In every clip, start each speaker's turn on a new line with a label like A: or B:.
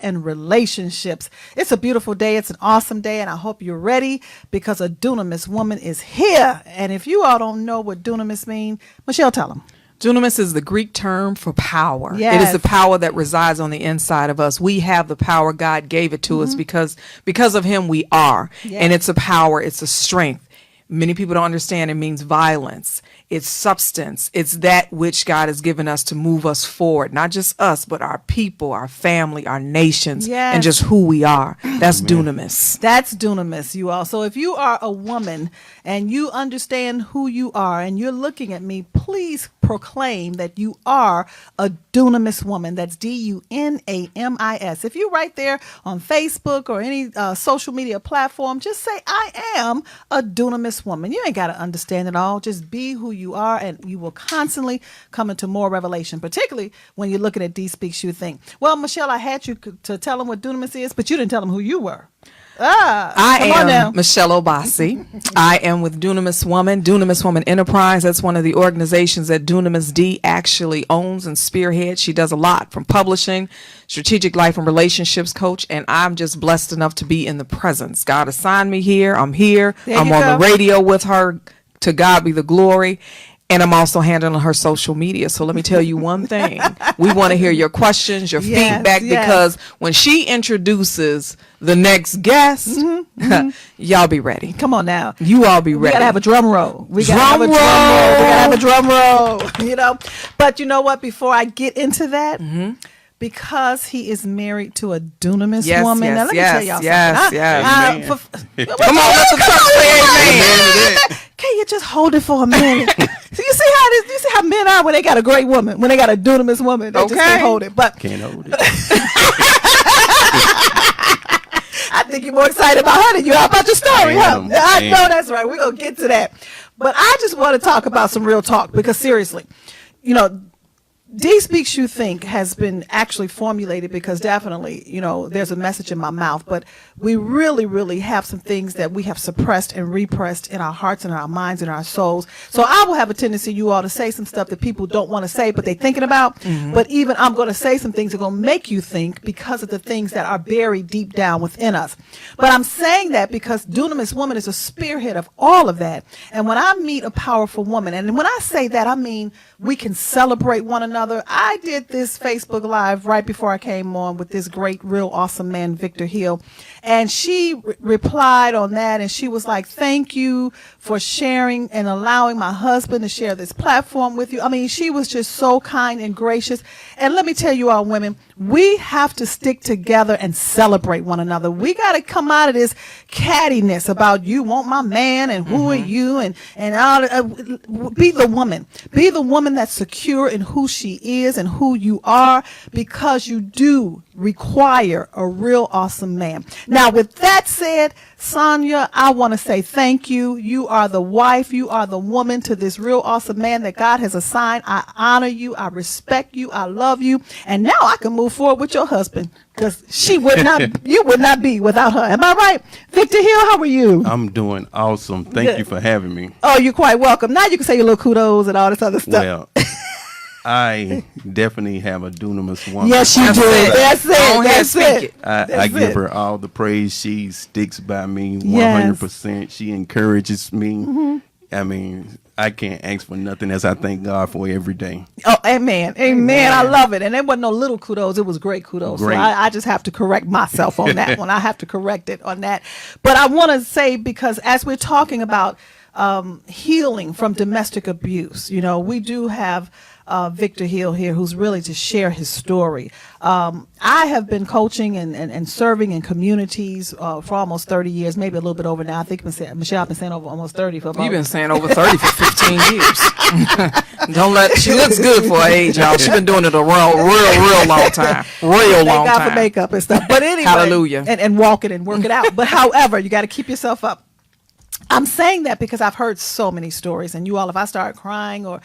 A: and relationships. It's a beautiful day. It's an awesome day, and I hope you're ready because a dunamis woman is here. And if you all don't know what dunamis means, Michelle, tell them.
B: Dunamis is the Greek term for power.
A: Yes.
B: It is the power that resides on the inside of us. We have the power. God gave it to us because of him we are.
A: Yes.
B: And it's a power. It's a strength. Many people don't understand it means violence. It's substance. It's that which God has given us to move us forward. Not just us, but our people, our family, our nations,
A: Yes.
B: and just who we are. That's dunamis.
A: That's dunamis, you all. So if you are a woman and you understand who you are and you're looking at me, please proclaim that you are a dunamis woman. That's Dunamis. If you're right there on Facebook or any social media platform, just say, I am a dunamis woman. You ain't got to understand it all. Just be who you are, and you will constantly come into more revelation, particularly when you're looking at D Speaks You Think. Well, Michelle, I had you to tell them what dunamis is, but you didn't tell them who you were.
B: I am Michelle Obasi. I am with Dunamis Woman Enterprise. That's one of the organizations that Dunamis D actually owns and spearheads. She does a lot from publishing, strategic life and relationships coach, and I'm just blessed enough to be in the presence. God assigned me here. I'm here. I'm on the radio with her. To God be the glory. And I'm also handling her social media. So let me tell you one thing. We want to hear your questions, your feedback, because when she introduces the next guest, y'all be ready.
A: Come on now.
B: You all be ready.
A: We got to have a drum roll. We got to have a drum roll. We got to have a drum roll, you know. But you know what? Before I get into that, because he is married to a dunamis woman. Now, let me tell y'all something.
B: Come on, let the church say amen.
A: Can you just hold it for a minute? So you see how men are when they got a great woman, when they got a dunamis woman, they just can't hold it. But
C: can't hold it.
A: I think you're more excited about her than you are about your story, huh? I know that's right. We're gonna get to that. But I just want to talk about some real talk because seriously, you know, D Speaks You Think has been actually formulated because definitely, you know, there's a message in my mouth, but we really, really have some things that we have suppressed and repressed in our hearts and our minds and our souls. So I will have a tendency, you all, to say some stuff that people don't want to say, but they're thinking about. But even I'm going to say some things that are going to make you think because of the things that are buried deep down within us. But I'm saying that because Dunamis Woman is a spearhead of all of that. And when I meet a powerful woman, and when I say that, I mean we can celebrate one another. I did this Facebook Live right before I came on with this great, real awesome man, Victor Hill. And she replied on that, and she was like, thank you for sharing and allowing my husband to share this platform with you. I mean, she was just so kind and gracious. And let me tell you all, women, we have to stick together and celebrate one another. We got to come out of this cattiness about you want my man and who are you and all. Be the woman. Be the woman that's secure in who she is and who you are, because you do require a real awesome man. Now, with that said, Sonia, I want to say thank you. You are the wife. You are the woman to this real awesome man that God has assigned. I honor you. I respect you. I love you. And now I can move forward with your husband, because you would not be without her. Am I right? Victor Hill, how are you?
C: I'm doing awesome. Thank you for having me.
A: Oh, you're quite welcome. Now you can say your little kudos and all this other stuff.
C: Well, I definitely have a dunamis woman.
A: Yes, you do. That's it.
C: I give her all the praise. She sticks by me 100%. She encourages me. I mean, I can't ask for nothing as I thank God for every day.
A: Oh, amen. Amen. I love it. And there wasn't no little kudos. It was great kudos. Great. So I just have to correct myself on that one. I have to correct it on that. But I want to say, because as we're talking about healing from domestic abuse, you know, we do have Victor Hill here, who's really to share his story. I have been coaching and serving in communities for almost 30 years, maybe a little bit over now. I think Michelle, I've been saying over almost 30 for about.
B: You've been saying over 30 for 15 years. She looks good for her age, y'all. She's been doing it a real long time. Thank
A: God for makeup and stuff. But anyway,
B: hallelujah.
A: And walk it and work it out. But however, you got to keep yourself up. I'm saying that because I've heard so many stories, and you all, if I start crying or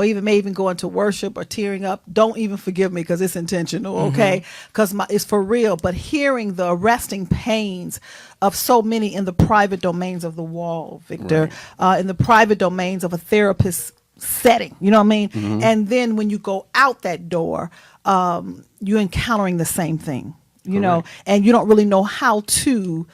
A: even may even go into worship or tearing up, don't even forgive me, because it's intentional, okay? Because it's for real. But hearing the arresting pains of so many in the private domains of the wall, Victor, in the private domains of a therapist's setting, you know what I mean? And then when you go out that door, you're encountering the same thing. you know, and you don't really know how to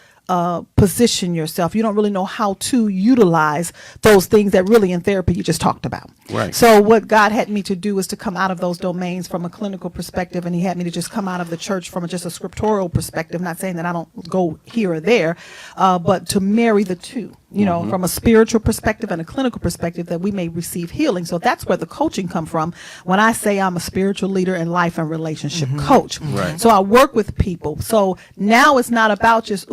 A: position yourself. You don't really know how to utilize those things that really in therapy you just talked about.
C: Right.
A: So what God had me to do is to come out of those domains from a clinical perspective, and he had me to just come out of the church from just a scriptural perspective, not saying that I don't go here or there, but to marry the two, you know, from a spiritual perspective and a clinical perspective, that we may receive healing. So that's where the coaching come from when I say I'm a spiritual leader and life and relationship coach.
C: Right.
A: So I work with people. So now it's not about just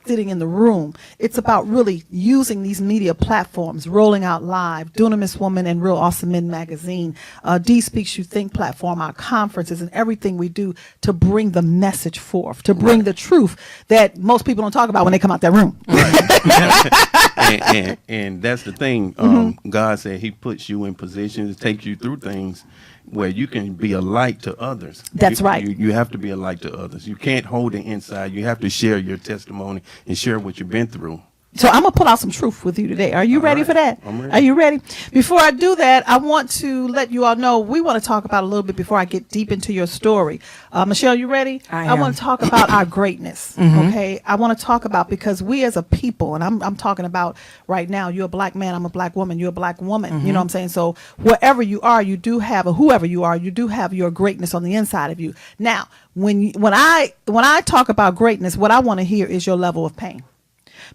A: sitting in the room. It's about really using these media platforms, Rolling Out Live, Dunamis Woman, and Real Awesome Men Magazine, D Speaks You Think platform, our conferences, and everything we do to bring the message forth, to bring the truth that most people don't talk about when they come out that room.
C: Right. and that's the thing. God said he puts you in positions, takes you through things where you can be a light to others.
A: That's right.
C: You have to be a light to others. You can't hold it inside. You have to share your testimony and share what you've been through.
A: So I'm going to pull out some truth with you today. Are you ready for that?
C: I'm ready.
A: Are you ready? Before I do that, I want to let you all know, we want to talk about a little bit before I get deep into your story. Michelle, you ready?
B: I
A: want to talk about our greatness. Okay. I want to talk about, because we as a people, and I'm talking about right now, you're a black man, I'm a black woman, you're a black woman. You know what I'm saying? So wherever you are, you do have, or whoever you are, you do have your greatness on the inside of you. Now, when I talk about greatness, what I want to hear is your level of pain.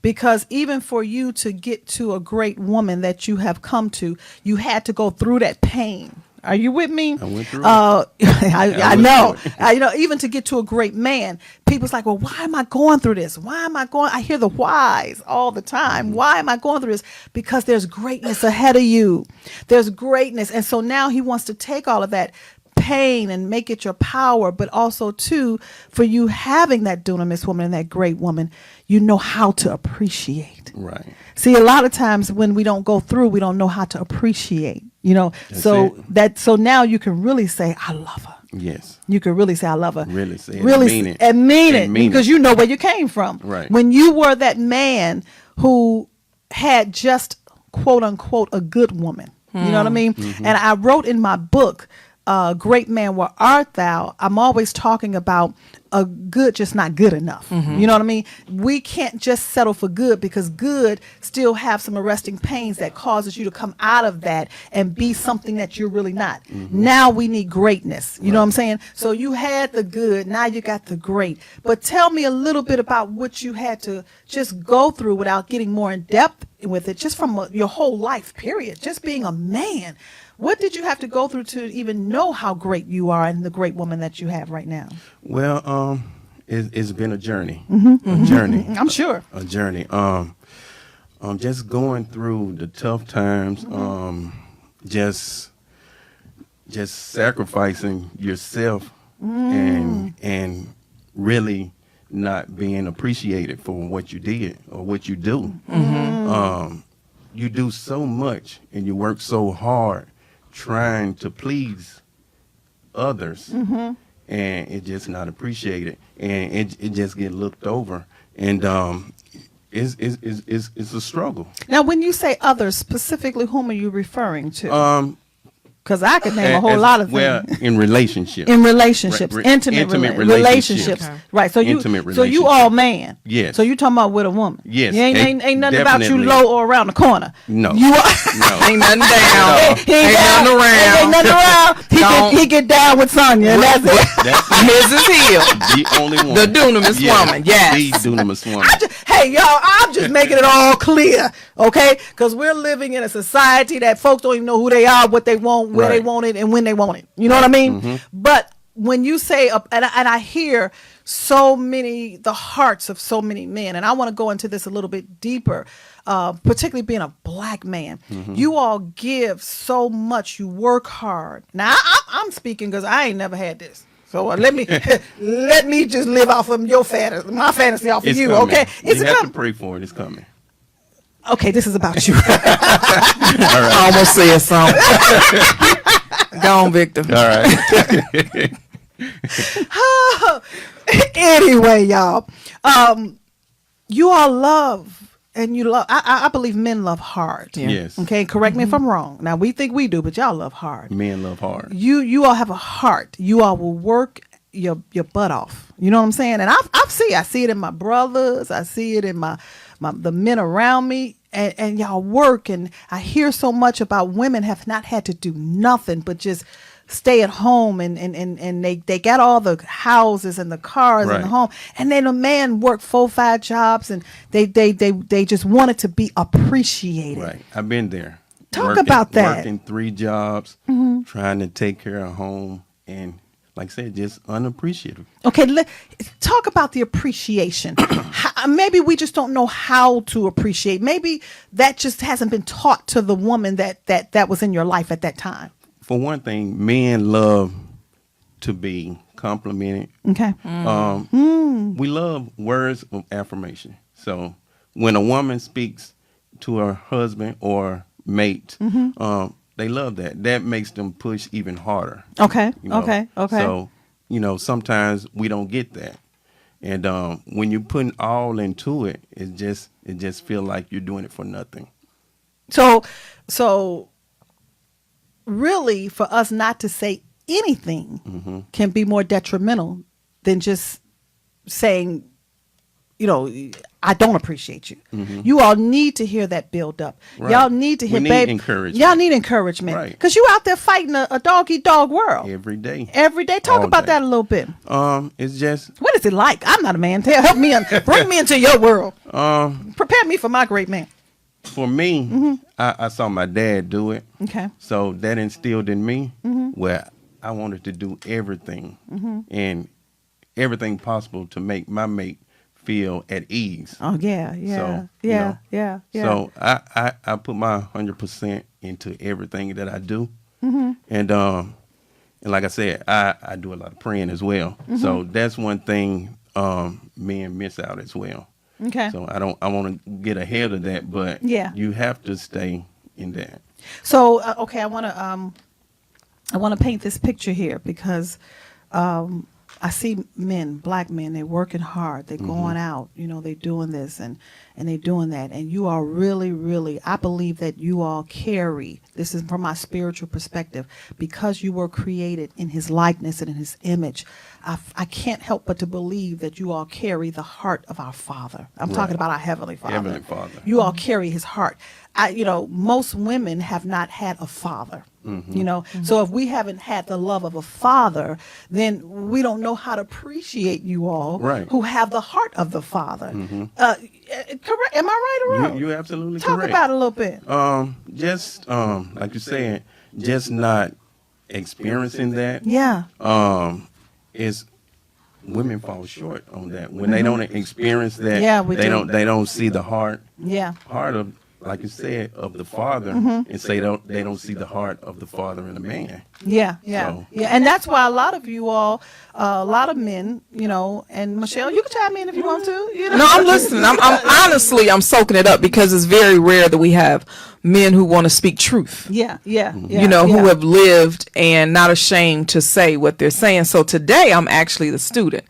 A: Because even for you to get to a great woman that you have come to, you had to go through that pain. Are you with me?
C: I went through it.
A: I know. You know, even to get to a great man, people's like, well, why am I going through this? Why am I going? I hear the whys all the time. Why am I going through this? Because there's greatness ahead of you. There's greatness. And so now he wants to take all of that pain and make it your power, but also too, for you having that dunamis woman and that great woman, you know how to appreciate.
C: Right.
A: See, a lot of times when we don't go through, we don't know how to appreciate, you know.
C: That's
A: So now you can really say, I love her.
C: Yes.
A: You can really say, I love her.
C: Really say it.
A: Really
C: Mean it.
A: and mean it,
C: mean
A: because
C: it.
A: you know where you came from.
C: Right.
A: When you were that man who had just, quote unquote, a good woman. You know what I mean? And I wrote in my book, Great Man, Where Art Thou? I'm always talking about a good, just not good enough. You know what I mean? We can't just settle for good, because good still have some arresting pains that causes you to come out of that and be something that you're really not. Now we need greatness. You know what I'm saying? So you had the good, now you got the great. But tell me a little bit about what you had to just go through without getting more in depth with it, just from your whole life period, just being a man. What did you have to go through to even know how great you are and the great woman that you have right now?
C: Well, it's been a journey. A journey.
A: I'm sure.
C: A journey. Just going through the tough times. Just sacrificing yourself and really not being appreciated for what you did or what you do. You do so much and you work so hard trying to please others, and it's just not appreciated, and it just get looked over, and it's a struggle.
A: Now, when you say others, specifically, whom are you referring to? Because I could name a whole lot of things.
C: Well, in relationships.
A: In relationships, intimate relationships. Right. So you all man.
C: Yes.
A: So you talking about with a woman.
C: Yes.
A: You ain't nothing about you
C: definitely.
A: low or around the corner.
C: No.
A: You are.
C: No.
B: Ain't nothing down.
A: Ain't
B: nothing around.
A: Ain't nothing around. He get down with Sonya, and that's it.
C: That's
B: Mrs. Hill,
C: the only one.
B: the dunamis woman. Yes.
C: The dunamis woman.
A: Hey, y'all, I'm just making it all clear, okay? Because we're living in a society that folks don't even know who they are, what they want, where they want it, and when they want it. You know what I mean? But when you say, and I hear the hearts of so many men, and I want to go into this a little bit deeper, particularly being a black man. You all give so much. You work hard. Now, I'm speaking because I ain't never had this. So let me just live off of my fantasy off of you,
C: coming.
A: okay? It's
C: you have
A: coming.
C: to pray for it. It's coming.
A: Okay, this is about you.
B: I almost said something. Go on, Victor.
C: All right.
A: Anyway, y'all, you all love. And you love, I believe men love hard.
B: Yeah.
C: Yes.
A: Okay, correct me if I'm wrong. Now, we think we do, but y'all love hard.
C: Men love hard.
A: You all have a heart. You all will work your butt off. You know what I'm saying? And I see it in my brothers. I see it in the men around me. And y'all work, and I hear so much about women have not had to do nothing but just stay at home, and they got all the houses and the cars and the home, and then a man work 4-5 jobs, and they just wanted to be appreciated.
C: Right, I've been there.
A: Talk about that.
C: Working 3 jobs, trying to take care of home, and like I said, just unappreciative.
A: Okay, talk about the appreciation. Maybe we just don't know how to appreciate. Maybe that just hasn't been taught to the woman that was in your life at that time.
C: For one thing, men love to be complimented.
A: Okay.
C: We love words of affirmation. So when a woman speaks to her husband or mate, they love that. That makes them push even harder.
A: Okay.
C: You know?
A: Okay.
C: So, sometimes we don't get that. And when you're putting all into it, it just feel like you're doing it for nothing.
A: So really, for us not to say anything can be more detrimental than just saying, I don't appreciate you. You all need to hear that build up.
C: Right.
A: Y'all need to hear, babe.
C: Encouragement.
A: Y'all need encouragement.
C: Right.
A: Because you out there fighting a dog-eat-dog world.
C: Every day.
A: Talk
C: All
A: about
C: day.
A: that a little bit.
C: It's just
A: What is it like? I'm not a man. Help me. Bring me into your world. Prepare me for my great man.
C: for me, I saw my dad do it.
A: Okay.
C: So that instilled in me where I wanted to do everything and everything possible to make my mate feel at ease.
A: Oh yeah, yeah,
C: So,
A: yeah.
C: So I put my 100% into everything that I do, and like I said, I do a lot of praying as well. So that's one thing men miss out as well.
A: Okay.
C: So I want to get ahead of that, but you have to stay in that.
A: So okay, I want to paint this picture here because I see men, black men, they're working hard. They're going out, they're doing this and they're doing that. And you are really, really, I believe that you all carry, this is from my spiritual perspective, because you were created in his likeness and in his image. I can't help but to believe that you all carry the heart of our Father. I'm talking about our Heavenly Father.
C: Heavenly Father.
A: You all carry his heart. Most women have not had a father. So if we haven't had the love of a father, then we don't know how to appreciate you all who have the heart of the Father. Correct? Am I right or wrong?
C: You're absolutely
A: Talk
C: correct.
A: about it a little bit.
C: Just like you said, just not experiencing that.
A: Yeah.
C: Is women fall short on that when they don't experience that.
A: Yeah, we
C: they
A: do.
C: They don't see the heart.
A: Yeah.
C: Heart of, like you said, of the Father, and say they don't see the heart of the Father in a man.
A: Yeah.
C: So-
A: And that's why a lot of you all, a lot of men, and Michelle, you can chime in if you want to.
B: No, I'm listening. I'm honestly, I'm soaking it up because it's very rare that we have men who want to speak truth.
A: Yeah.
B: Who have lived and not ashamed to say what they're saying. So today I'm actually the student.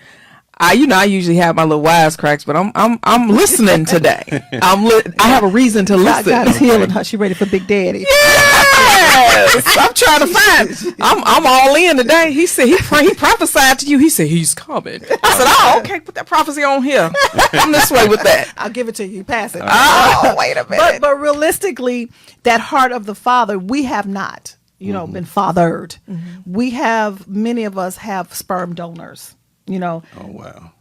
B: I usually have my little wisecracks, but I'm listening today. I have a reason to listen.
A: God is healing her. She ready for Big Daddy.
B: Yes, I'm trying to find. I'm all in today. He said he prophesied to you. He said he's coming. I said, oh, okay, put that prophecy on here. I'm this way with that.
A: I'll give it to you. Pass it.
B: Oh, wait a minute.
A: But realistically, that heart of the Father, we have not, been fathered. Many of us have sperm donors.
C: Oh wow.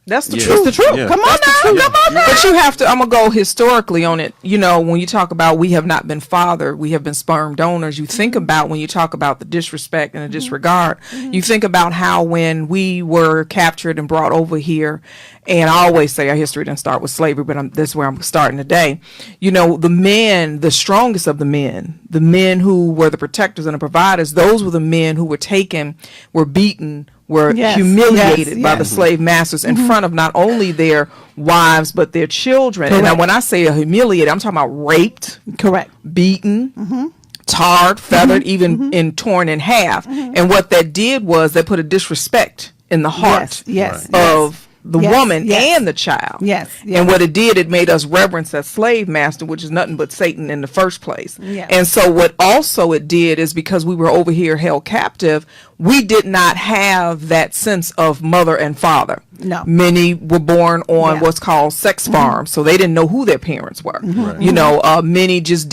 B: That's the
C: Yeah.
B: truth.
C: That's the truth. Yeah.
A: Come on now.
C: Yeah.
A: Come on now.
B: But you have to, I'm going to go historically on it. When you talk about we have not been fathered, we have been sperm donors. You think about when you talk about the disrespect and the disregard, you think about how when we were captured and brought over here, and I always say our history didn't start with slavery, but this is where I'm starting today. The men, the strongest of the men who were the protectors and the providers, those were the men who were taken, were beaten, were humiliated by the slave masters in front of not only their wives but their children.
A: Correct.
B: And when I say humiliated, I'm talking about raped,
A: Correct.
B: beaten, tarred, feathered, even torn in half. And what that did was they put a disrespect in the heart of the woman and the child.
A: Yes.
B: And what it did, it made us reverence that slave master, which is nothing but Satan in the first place.
A: Yes.
B: And so what also it did is because we were over here held captive, we did not have that sense of mother and father.
A: No.
B: Many were born on what's called sex farms, so they didn't know who their parents were.
C: Right.
B: You know, many just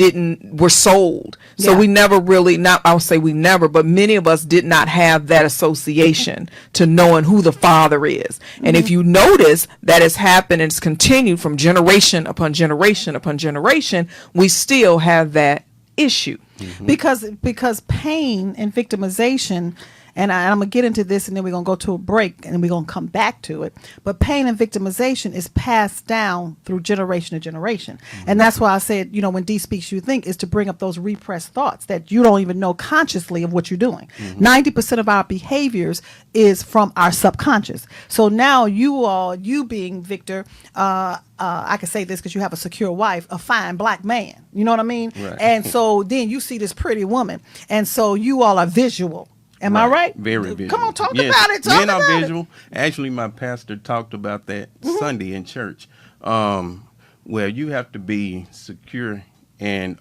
B: were sold. So we never really, I'll say we never, but many of us did not have that association to knowing who the father is. And if you notice that has happened and it's continued from generation upon generation upon generation, we still have that issue.
A: Because pain and victimization, and I'm going to get into this and then we're going to go to a break and then we're going to come back to it. But pain and victimization is passed down through generation to generation. And that's why I said, you know, when D Speaks You Think is to bring up those repressed thoughts that you don't even know consciously of what you're doing. 90% of our behaviors is from our subconscious. So now you being Victor, I can say this because you have a secure wife, a fine black man. You know what I mean?
C: Right.
A: And so then you see this pretty woman. And so you all are visual. Am I right?
C: Very visual.
A: Come on, talk
C: Yes.
A: about it.
C: Men are visual. Actually, my pastor talked about that Sunday in church, where you have to be secure and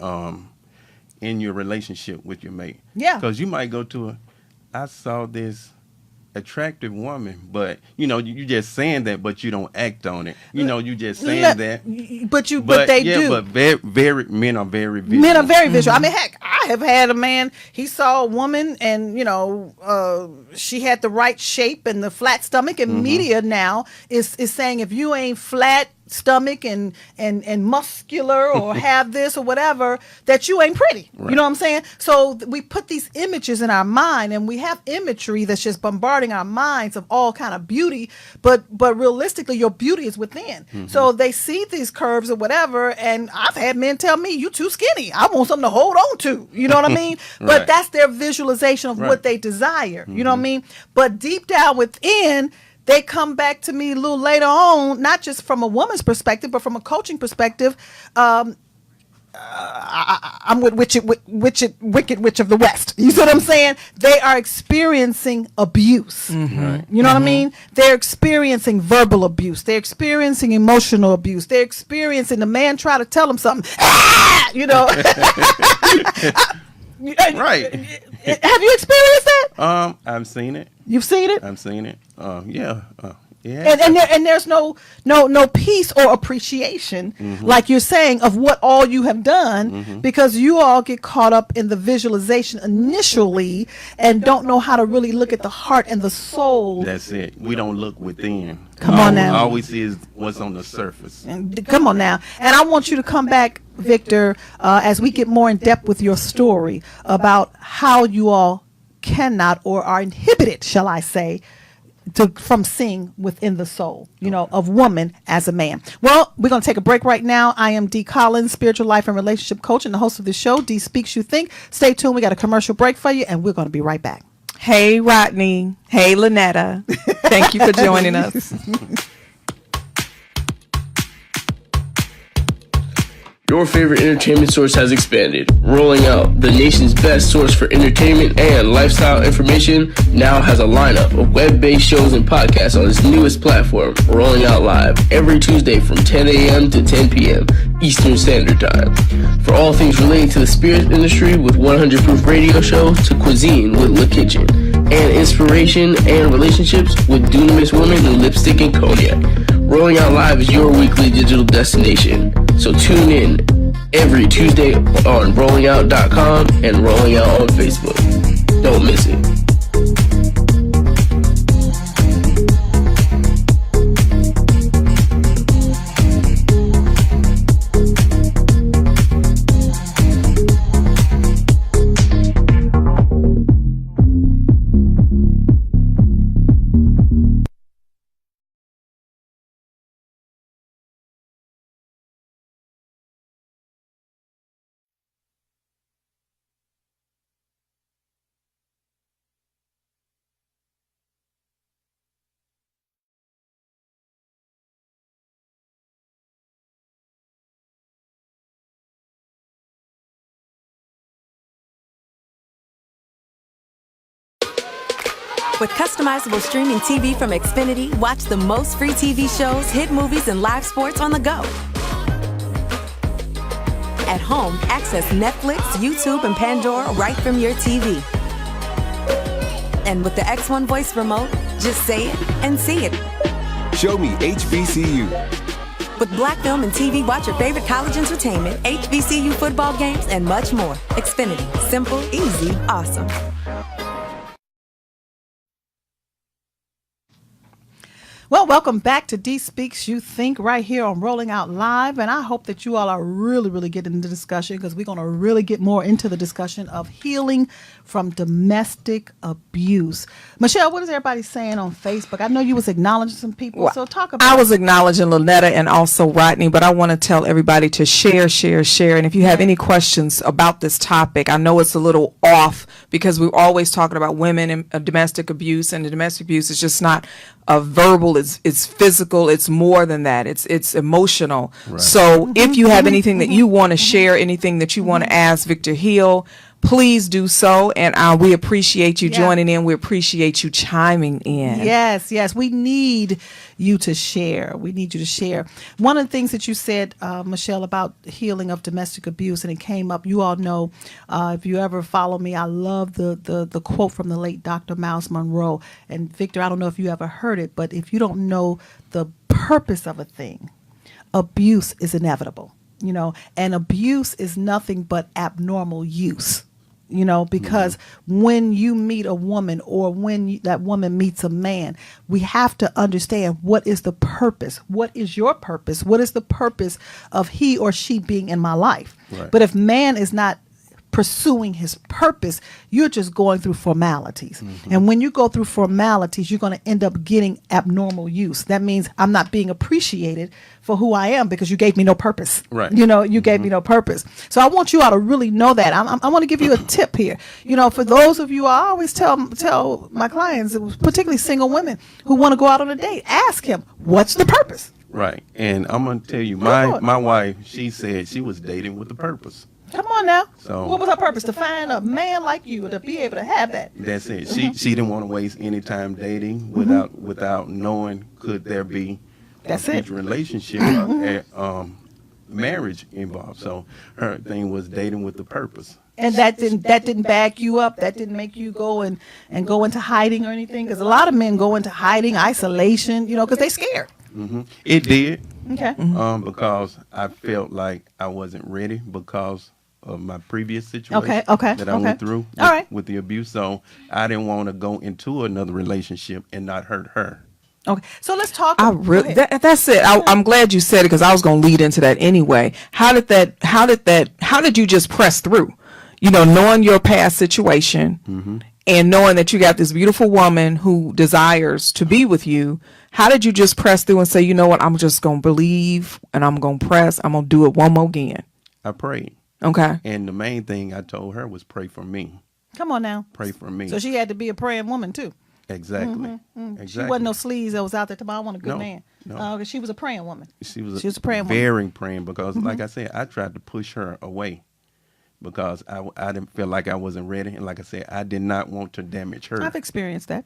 C: in your relationship with your mate.
A: Yeah.
C: Because you might go to I saw this attractive woman, but you know you just saying that, but you don't act on it. You know, you just saying that.
A: But they do.
C: But very men are very visual.
A: Men are very visual. I mean, heck, I have had a man, he saw a woman and, you know, she had the right shape and the flat stomach, and media now is saying if you ain't flat stomach and muscular or have this or whatever, that you ain't pretty.
C: Right.
A: You know what I'm saying? So we put these images in our mind, and we have imagery that's just bombarding our minds of all kind of beauty, but realistically your beauty is within. So they see these curves or whatever, and I've had men tell me, you too skinny, I want something to hold on to. You know what I mean? But
C: Right.
A: that's their visualization of what they desire. You know what I mean? But deep down within, they come back to me a little later on, not just from a woman's perspective, but from a coaching perspective. I'm with Wicked Witch of the West. You see what I'm saying? They are experiencing abuse.
C: Right.
A: You know what I mean? They're experiencing verbal abuse. They're experiencing emotional abuse. They're experiencing the man try to tell them something. You know?
C: Right.
A: Have you experienced that?
C: I've seen it.
A: You've seen it?
C: I've seen it. Yeah.
A: And there's no peace or appreciation, like you're saying, of what all you have done, because you all get caught up in the visualization initially and don't know how to really look at the heart and the soul.
C: That's it. We don't look within.
A: Come on now.
C: All we see is what's on the surface.
A: And come on now. And I want you to come back, Victor, as we get more in depth with your story about how you all cannot or are inhibited, shall I say, from seeing within the soul, you know, of woman as a man. Well, we're going to take a break right now. I am Dee Collins, spiritual life and relationship coach and the host of the show, D Speaks You Think. Stay tuned. We got a commercial break for you, and we're going to be right back.
B: Hey, Rodney. Hey, Lynetta. Thank you for joining us.
D: Your favorite entertainment source has expanded. Rolling Out, the nation's best source for entertainment and lifestyle information, now has a lineup of web-based shows and podcasts on its newest platform, Rolling Out Live, every Tuesday from 10 a.m. to 10 p.m. Eastern Standard Time. For all things relating to the spirit industry with 100 Proof Radio Show, to cuisine with La Kitchen, and inspiration and relationships with Dunamis Women in Lipstick and Cognac. Rolling Out Live is your weekly digital destination. So tune in every Tuesday on rollingout.com and Rolling Out on Facebook. Don't miss it.
E: With customizable streaming TV from Xfinity, watch the most free TV shows, hit movies, and live sports on the go. At home, access Netflix, YouTube, and Pandora right from your TV. And with the X1 voice remote, just say it and see it.
F: Show me HBCU.
E: With Black Film and TV, watch your favorite college entertainment, HBCU football games, and much more. Xfinity. Simple, easy, awesome.
A: Well, welcome back to D Speaks You Think right here on Rolling Out Live. And I hope that you all are really getting into the discussion, because we're going to really get more into the discussion of healing from domestic abuse. Michelle, what is everybody saying on Facebook? I know you was acknowledging some people, so talk about
B: I was acknowledging Lynetta and also Rodney, but I want to tell everybody to share. And if you have any questions about this topic, I know it's a little off because we're always talking about women and domestic abuse, and the domestic abuse is just not verbal, it's physical, it's more than that, it's emotional. Right. So if you have anything that you want to share, anything that you want to ask Victor Hill, please do so, and we appreciate you joining in. We appreciate you chiming in.
A: Yes, we need you to share. One of the things that you said, Michelle, about healing of domestic abuse, and it came up, you all know, if you ever follow me, I love the quote from the late Dr. Miles Monroe. And Victor, I don't know if you ever heard it, but if you don't know the purpose of a thing, abuse is inevitable. And abuse is nothing but abnormal use. Because when you meet a woman, or when that woman meets a man, we have to understand, what is the purpose? What is your purpose? What is the purpose of he or she being in my life? Right. But if man is not pursuing his purpose, you're just going through formalities. And when you go through formalities, you're going to end up getting abnormal use. That means I'm not being appreciated for who I am, because you gave me no purpose. Right. You gave me no purpose. So I want you all to really know that. I want to give you a tip here. For those of you, I always tell my clients, particularly single women who want to go out on a date, ask him, what's the purpose?
C: Right. And I'm going to tell you, my wife, she said she was dating with a purpose.
A: Come on now.
C: So
A: what was her purpose? To find a man like you, to be able to have that.
C: That's it. She didn't want to waste any time dating without knowing, could there be a future relationship, marriage involved. So her thing was dating with the purpose.
A: And that didn't back you up. That didn't make you go and go into hiding or anything. Because a lot of men go into hiding, isolation, because they're scared.
C: It did.
A: Okay.
C: Because I felt like I wasn't ready because of my previous situation that I went through with the abuse. So I didn't want to go into another relationship and not hurt her.
A: Okay, so let's talk.
B: That's it. I'm glad you said it, because I was going to lead into that anyway. How did you just press through? Knowing your past situation and knowing that you got this beautiful woman who desires to be with you. How did you just press through and say, you know what, I'm just going to believe and I'm going to press. I'm going to do it one more again.
C: I prayed.
B: Okay.
C: And the main thing I told her was pray for me.
A: Come on now.
C: Pray for me.
A: So she had to be a praying woman too.
C: Exactly.
A: She wasn't no sleaze that was out there tomorrow. I want a good man. No. She was a praying woman.
C: She was
A: a praying woman.
C: Very praying, because like I said, I tried to push her away because I didn't feel like I wasn't ready. And like I said, I did not want to damage her.
A: I've experienced that.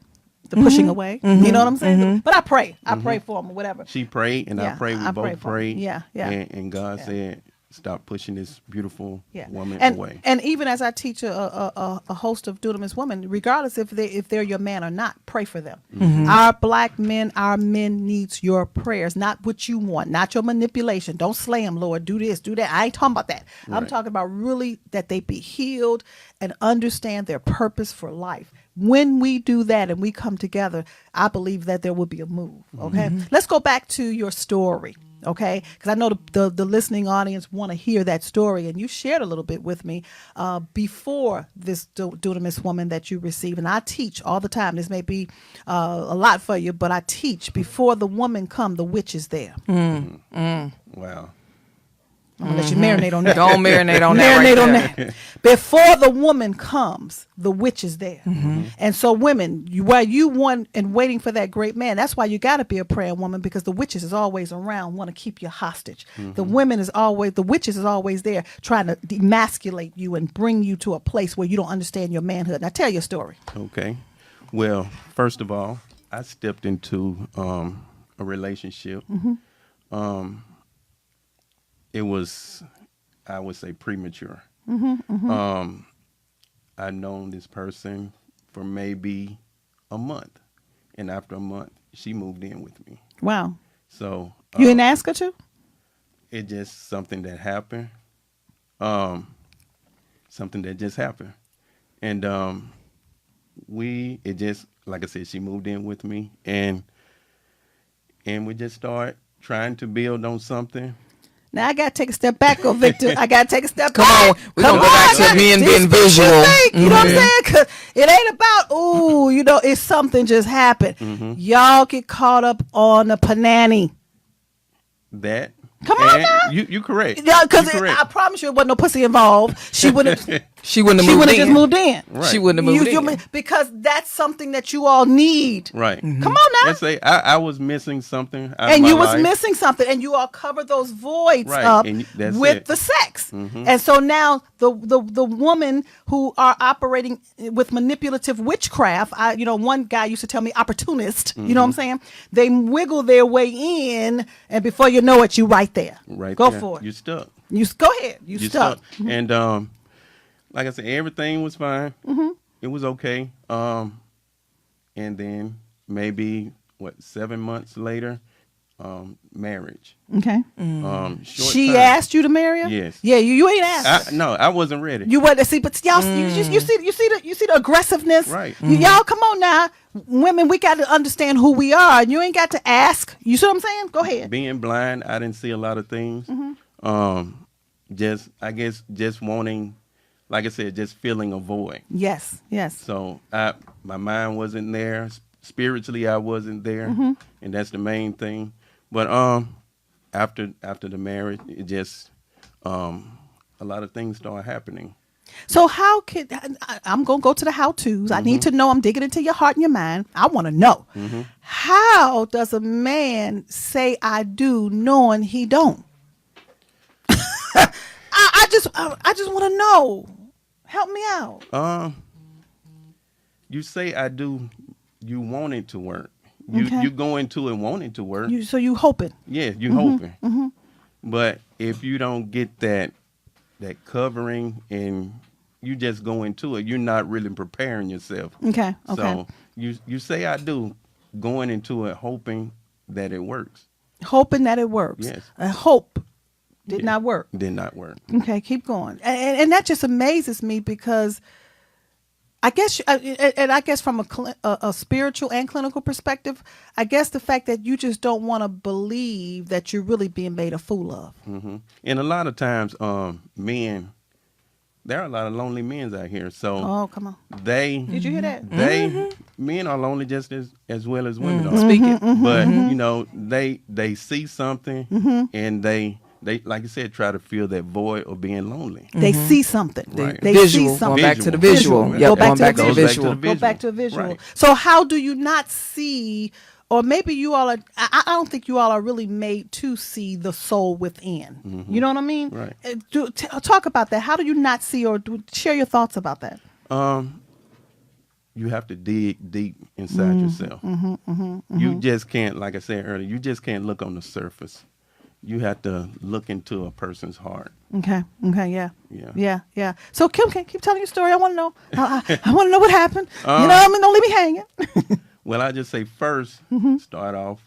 A: The pushing away. You know what I'm saying? But I pray. I pray for him or whatever.
C: She prayed and I prayed. We both prayed.
A: Yeah.
C: And God said, stop pushing this beautiful woman away.
A: And even as I teach a host of dunamis women, regardless if they're your man or not, pray for them. Our black men, our men needs your prayers, not what you want, not your manipulation. Don't slay them, Lord. Do this, do that. I ain't talking about that. Right. I'm talking about really that they be healed and understand their purpose for life. When we do that and we come together, I believe that there will be a move. Okay, let's go back to your story. Okay, because I know the listening audience want to hear that story, and you shared a little bit with me before this dunamis woman that you received. And I teach all the time. This may be a lot for you, but I teach before the woman come, the witch is there.
C: Wow.
A: I'm gonna let you marinate on that.
B: Don't marinate on that.
A: Marinate on that. Before the woman comes, the witch is there. And so, women, while you want and waiting for that great man, that's why you got to be a praying woman, because the witches is always around, want to keep you hostage. The witches is always there, trying to demasculate you and bring you to a place where you don't understand your manhood. Now, tell your story.
C: Okay. Well, first of all, I stepped into a relationship. It was, I would say, premature. I'd known this person for maybe a month, and after a month, she moved in with me.
A: Wow.
C: So
A: You didn't ask her to?
C: it just something that happened. Something that just happened, and it just, like I said, she moved in with me, and we just started trying to build on something.
A: Now I gotta take a step back, go Victor. I gotta take a step
B: Come
A: back.
B: on, we're gonna go back to men being visual.
A: You know what I'm saying? 'Cause it ain't about it's something just happened. Y'all get caught up on the panani.
C: That.
A: Come on
C: and
A: now.
C: You correct.
A: Yeah, because
C: You correct.
A: I promise you, it wasn't no pussy involved. She would have.
B: She wouldn't
A: She
B: have
A: would
B: moved
A: have
B: in.
A: just moved in.
C: Right.
B: She wouldn't have moved in.
A: Because that's something that you all need.
C: Right.
A: Come on now.
C: Let's say I was missing something out of
A: And
C: my
A: you was
C: life.
A: missing something, and you all cover those voids
C: Right,
A: up
C: and that's
A: with
C: it.
A: the sex. And so now the woman who are operating with manipulative witchcraft, one guy used to tell me opportunist. You know what I'm saying? They wiggle their way in, and before you know it, you right there.
C: Right.
A: Go
C: there.
A: for it.
C: You stuck.
A: Go ahead. You stuck.
C: And like I said, everything was fine. It was okay. And then maybe 7 months later, marriage.
A: Okay.
C: Short
A: She
C: time.
A: asked you to marry her?
C: Yes.
A: Yeah, you ain't asked her.
C: No, I wasn't ready.
A: You want to see, but y'all, you see the aggressiveness.
C: Right.
A: Y'all, come on now, women. We got to understand who we are. You ain't got to ask. You see what I'm saying? Go ahead.
C: Being blind, I didn't see a lot of things. I guess just wanting, like I said, just feeling a void.
A: Yes.
C: So my mind wasn't there. Spiritually, I wasn't there, and that's the main thing. But after the marriage, it just a lot of things started happening.
A: So how can I'm gonna go to the how-tos? I need to know. I'm digging into your heart and your mind. I want to know how does a man say I do knowing he don't? I just want to know. Help me out.
C: You say I do. You want it to work. You
A: Okay.
C: you go into it wanting to work.
A: So you hoping?
C: Yeah, you hoping. But if you don't get that covering and you just go into it, you're not really preparing yourself.
A: Okay.
C: So you say I do, going into it hoping that it works.
A: Hoping that it works.
C: Yes.
A: I hope did not work.
C: Did not work.
A: Okay, keep going. And that just amazes me because I guess from a spiritual and clinical perspective, I guess the fact that you just don't want to believe that you're really being made a fool of.
C: And a lot of times, men, there are a lot of lonely men out here. So
A: Oh, come on.
C: did
A: you hear that?
C: Men are lonely just as well as women are.
B: Speak it.
C: But they see something and they like you said, try to fill that void of being lonely.
A: They see something.
C: Right.
A: They
B: Visual.
A: see something.
B: Going back to the visual.
C: Visual.
B: Yep,
A: Go back
B: going
A: to
B: back
A: the
B: to the
A: visual.
B: visual.
A: Go back to a visual.
C: Right.
A: So how do you not see, or maybe you all are, I don't think you all are really made to see the soul within. You know what I mean?
C: Right.
A: Talk about that. How do you not see, or share your thoughts about that?
C: You have to dig deep inside yourself. You just can't, like I said earlier, you just can't look on the surface. You have to look into a person's heart.
A: Okay. Yeah.
C: Yeah.
A: So Kim, keep telling your story. I want to know. I want to know what happened. Don't leave me hanging.
C: Well, I just say first, start off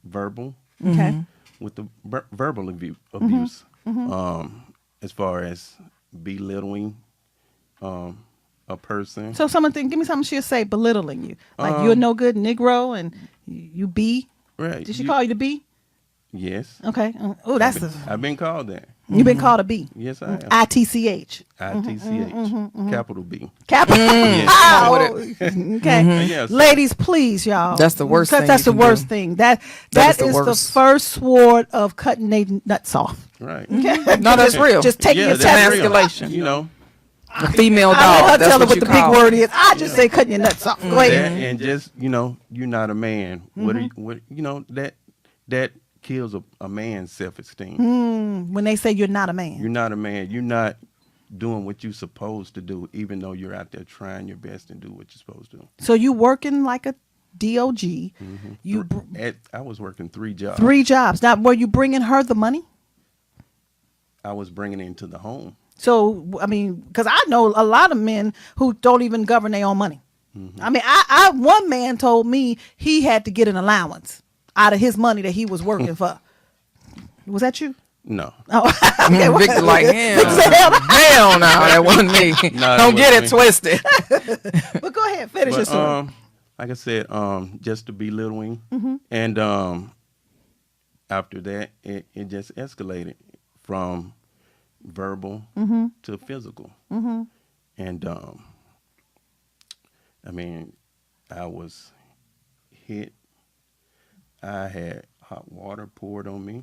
C: verbal.
A: Okay.
C: With the verbal abuse. As far as belittling a person.
A: So give me something she'll say belittling you, like you're no good Negro and you B.
C: Right.
A: Did she call you the B?
C: Yes.
A: Okay. Oh, that's
C: I've been called that.
A: you've been called a B.
C: Yes, I have.
A: ITCH.
C: ITCH. Capital B.
A: Capital.
C: Yes.
A: Oh, okay.
C: Yes.
A: Ladies, please, y'all.
B: That's the worst thing
A: That's
B: you
A: the
B: can
A: worst
B: do.
A: thing. That
B: is
A: is
B: the
A: the
B: worst.
A: first sword of cutting their nuts off.
C: Right.
B: No, that's real.
A: Just taking
C: Yeah,
A: your
C: that's real.
B: emasculation.
C: You know.
B: The female
A: I
B: dog.
A: let her
B: That's
A: tell her
B: what
A: what
B: you
A: the
B: call
A: big
B: it.
A: word is. I just say cutting your nuts off. Go ahead.
C: And just, you're not a man. What are you, that kills a man's self-esteem.
A: When they say you're not a man.
C: You're not a man. You're not doing what you're supposed to do, even though you're out there trying your best and do what you're supposed to do.
A: So you working like a DOG. You
C: I was working 3 jobs.
A: 3 jobs. Now, were you bringing her the money?
C: I was bringing it into the home.
A: So, I mean, because I know a lot of men who don't even govern their own money. I mean, I one man told me he had to get an allowance out of his money that he was working for. Was that you?
C: No.
A: Oh, okay.
B: Victor like, hell
A: Victor said, hell no.
B: no, that wasn't me.
C: No,
B: Don't get
C: that
B: it
C: wasn't
B: twisted.
A: But go ahead, finish your story.
C: Like I said, just to belittling, and after that, it just escalated from verbal to physical, and I mean, I was hit. I had hot water poured on me.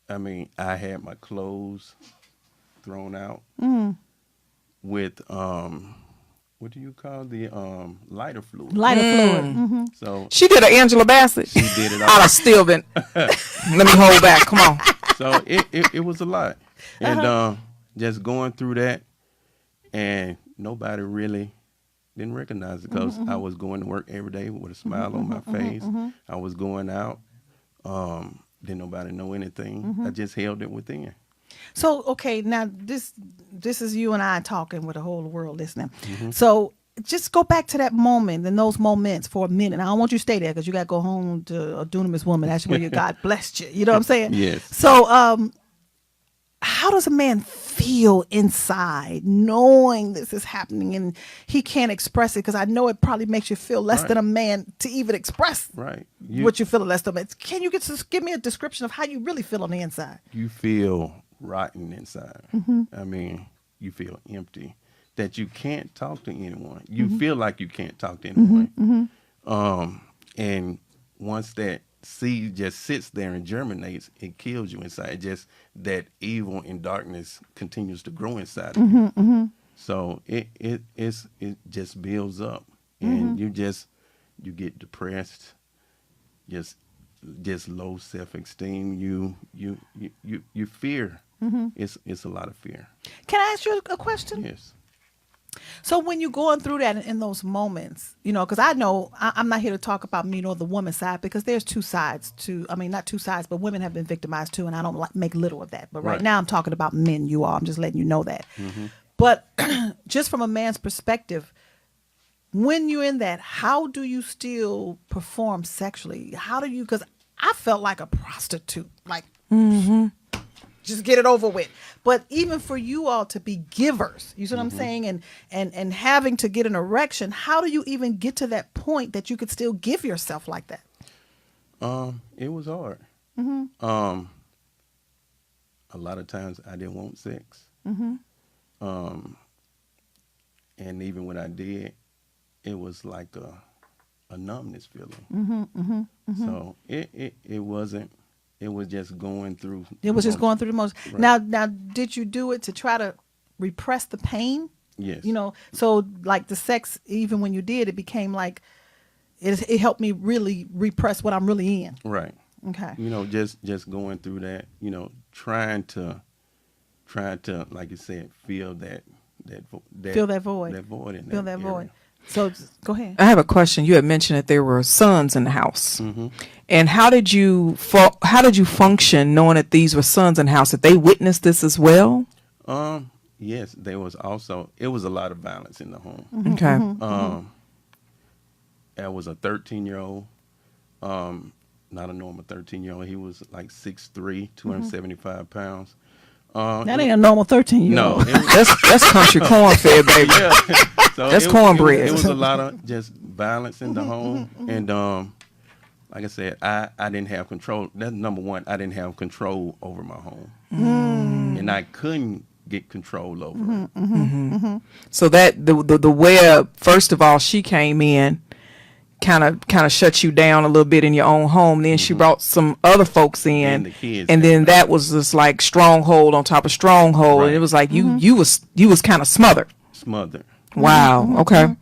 C: I mean, I had my clothes thrown out with what do you call the lighter fluid?
A: Lighter fluid.
C: So
B: She did an Angela Bassett.
C: she did it
B: I'd
C: all.
B: have still been. Let me hold back. Come on.
C: So it was a lot, and just going through that, and nobody really didn't recognize it because I was going to work every day with a smile on my face. I was going out. Didn't nobody know anything. I just held it within.
A: So, okay, now this is you and I talking with the whole world listening. So just go back to that moment and those moments for a minute. I don't want you to stay there because you got to go home to a dunamis woman. That's where your God blessed you. You know what I'm saying?
C: Yes.
A: So how does a man feel inside knowing this is happening and he can't express it? Because I know it probably makes you feel less than a man to even express
C: Right.
A: what you feel less than a man. Can you give me a description of how you really feel on the inside?
C: You feel rotten inside. I mean, you feel empty, that you can't talk to anyone. You feel like you can't talk to anyone. And once that seed just sits there and germinates, it kills you inside. Just that evil and darkness continues to grow inside of you. So it just builds up, and you get depressed, just low self-esteem. You fear. It's a lot of fear.
A: Can I ask you a question?
C: Yes.
A: So when you're going through that in those moments, you know, because I know I'm not here to talk about me nor the woman side, because there's two sides to, I mean, not two sides, but women have been victimized too, and I don't make little of that. But right now I'm talking about men, you all. I'm just letting you know that. But just from a man's perspective, when you're in that, how do you still perform sexually? How do you, because I felt like a prostitute, like just get it over with. But even for you all to be givers, you see what I'm saying? And having to get an erection, how do you even get to that point that you could still give yourself like that?
C: It was hard. A lot of times I didn't want sex. And even when I did, it was like a numbness feeling. So it wasn't. It was just going through.
A: It was just going through the most. Right. Now, did you do it to try to repress the pain?
C: Yes.
A: You know, so like the sex, even when you did, it became like it helped me really repress what I'm really in.
C: Right.
A: Okay.
C: You know, just going through that. You know, trying to, like you said, feel that
A: feel that void.
C: That void in
A: feel that void. So go ahead.
B: I have a question. You had mentioned that there were sons in the house, and how did you function knowing that these were sons in the house? Did they witness this as well?
C: Yes, there was also. It was a lot of violence in the home.
B: Okay.
C: There was a 13-year-old, not a normal 13-year-old. He was like 6'3", 275 pounds.
A: That ain't a normal 13-year-old.
C: No,
B: that's country corn-fed, baby.
C: Yeah. So
B: that's cornbread.
C: It was a lot of just violence in the home, and like I said, I didn't have control. That's number one. I didn't have control over my home, and I couldn't get control over it.
B: So that the web, first of all, she came in, kind of shut you down a little bit in your own home. Then she brought some other folks in,
C: And the kids
B: and then that was just like stronghold on top of stronghold, and it was like you was kind of smothered. Wow. Okay.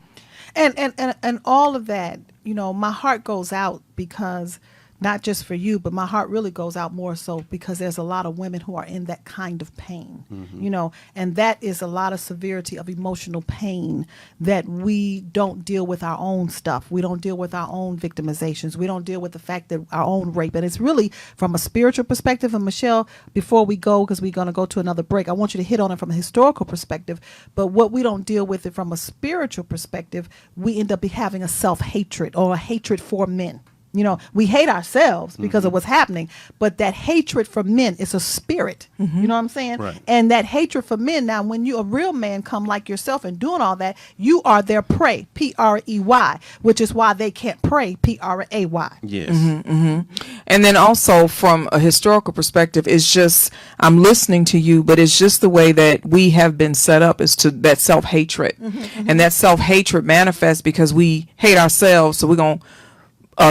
A: And all of that, you know, my heart goes out because not just for you, but my heart really goes out more so because there's a lot of women who are in that kind of pain, you know, and that is a lot of severity of emotional pain that we don't deal with our own stuff. We don't deal with our own victimizations. We don't deal with the fact that our own rape. And it's really from a spiritual perspective. And Michelle, before we go, because we're going to go to another break, I want you to hit on it from a historical perspective. But what we don't deal with it from a spiritual perspective, we end up having a self-hatred or a hatred for men. You know, we hate ourselves because of what's happening, but that hatred for men is a spirit. You know what I'm saying?
C: Right.
A: And that hatred for men, now, when you a real man come like yourself and doing all that, you are their prey, P-R-E-Y, which is why they can't pray, P-R-A-Y.
C: Yes.
B: And then also from a historical perspective, it's just, I'm listening to you, but it's just the way that we have been set up is to that self-hatred. And that self-hatred manifests because we hate ourselves, so we're going to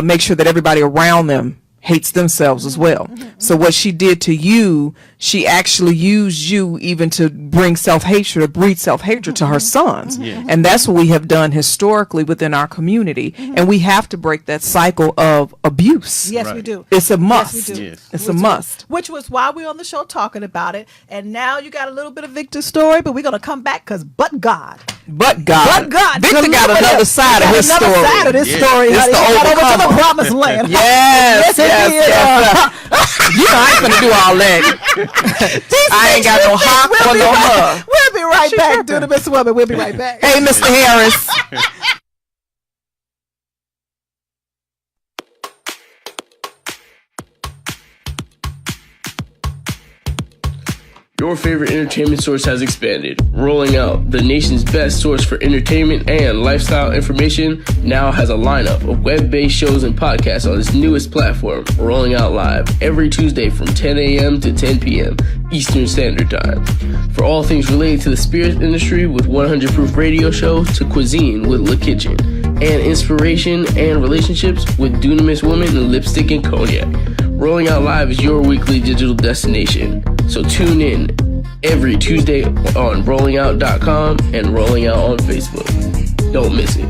B: make sure that everybody around them hates themselves as well. So what she did to you, she actually used you even to bring self-hatred or breed self-hatred to her sons. And that's what we have done historically within our community. And we have to break that cycle of abuse.
A: Yes,
C: Right.
A: we do.
B: It's a must.
A: Yes, we do.
C: Yes.
B: It's a must.
A: Which was why we're on the show talking about it. And now you got a little bit of Victor's story, but we're going to come back because but God.
B: But God.
A: But God.
B: Victor got
A: Delivered
B: another
A: us.
B: side of
A: Got
B: his
A: another
B: story.
A: side of this
C: Yeah.
A: story.
B: It's
A: honey.
B: the
A: He got over to the
B: overcomer.
A: promised land.
B: Yes,
A: Yes,
B: yes,
A: it is.
B: yes. You know, I ain't gonna do all that. I ain't got no hawk or no love.
A: We'll be right
B: She
A: back,
B: tripping.
A: Dunamis Woman. We'll be right back.
B: Hey, Mr. Harris.
D: Your favorite entertainment source has expanded, rolling out the nation's best source for entertainment and lifestyle information now has a lineup of web-based shows and podcasts on its newest platform, rolling out live every Tuesday from 10 a.m. to 10 p.m. Eastern Standard Time. For all things related to the spirit industry with 100 Proof Radio Show to cuisine with Le Kitchen, and inspiration and relationships with Dunamis Woman and Lipstick and Cognac. Rolling Out Live is your weekly digital destination. So tune in every Tuesday on rollingout.com and Rolling Out on Facebook. Don't miss it.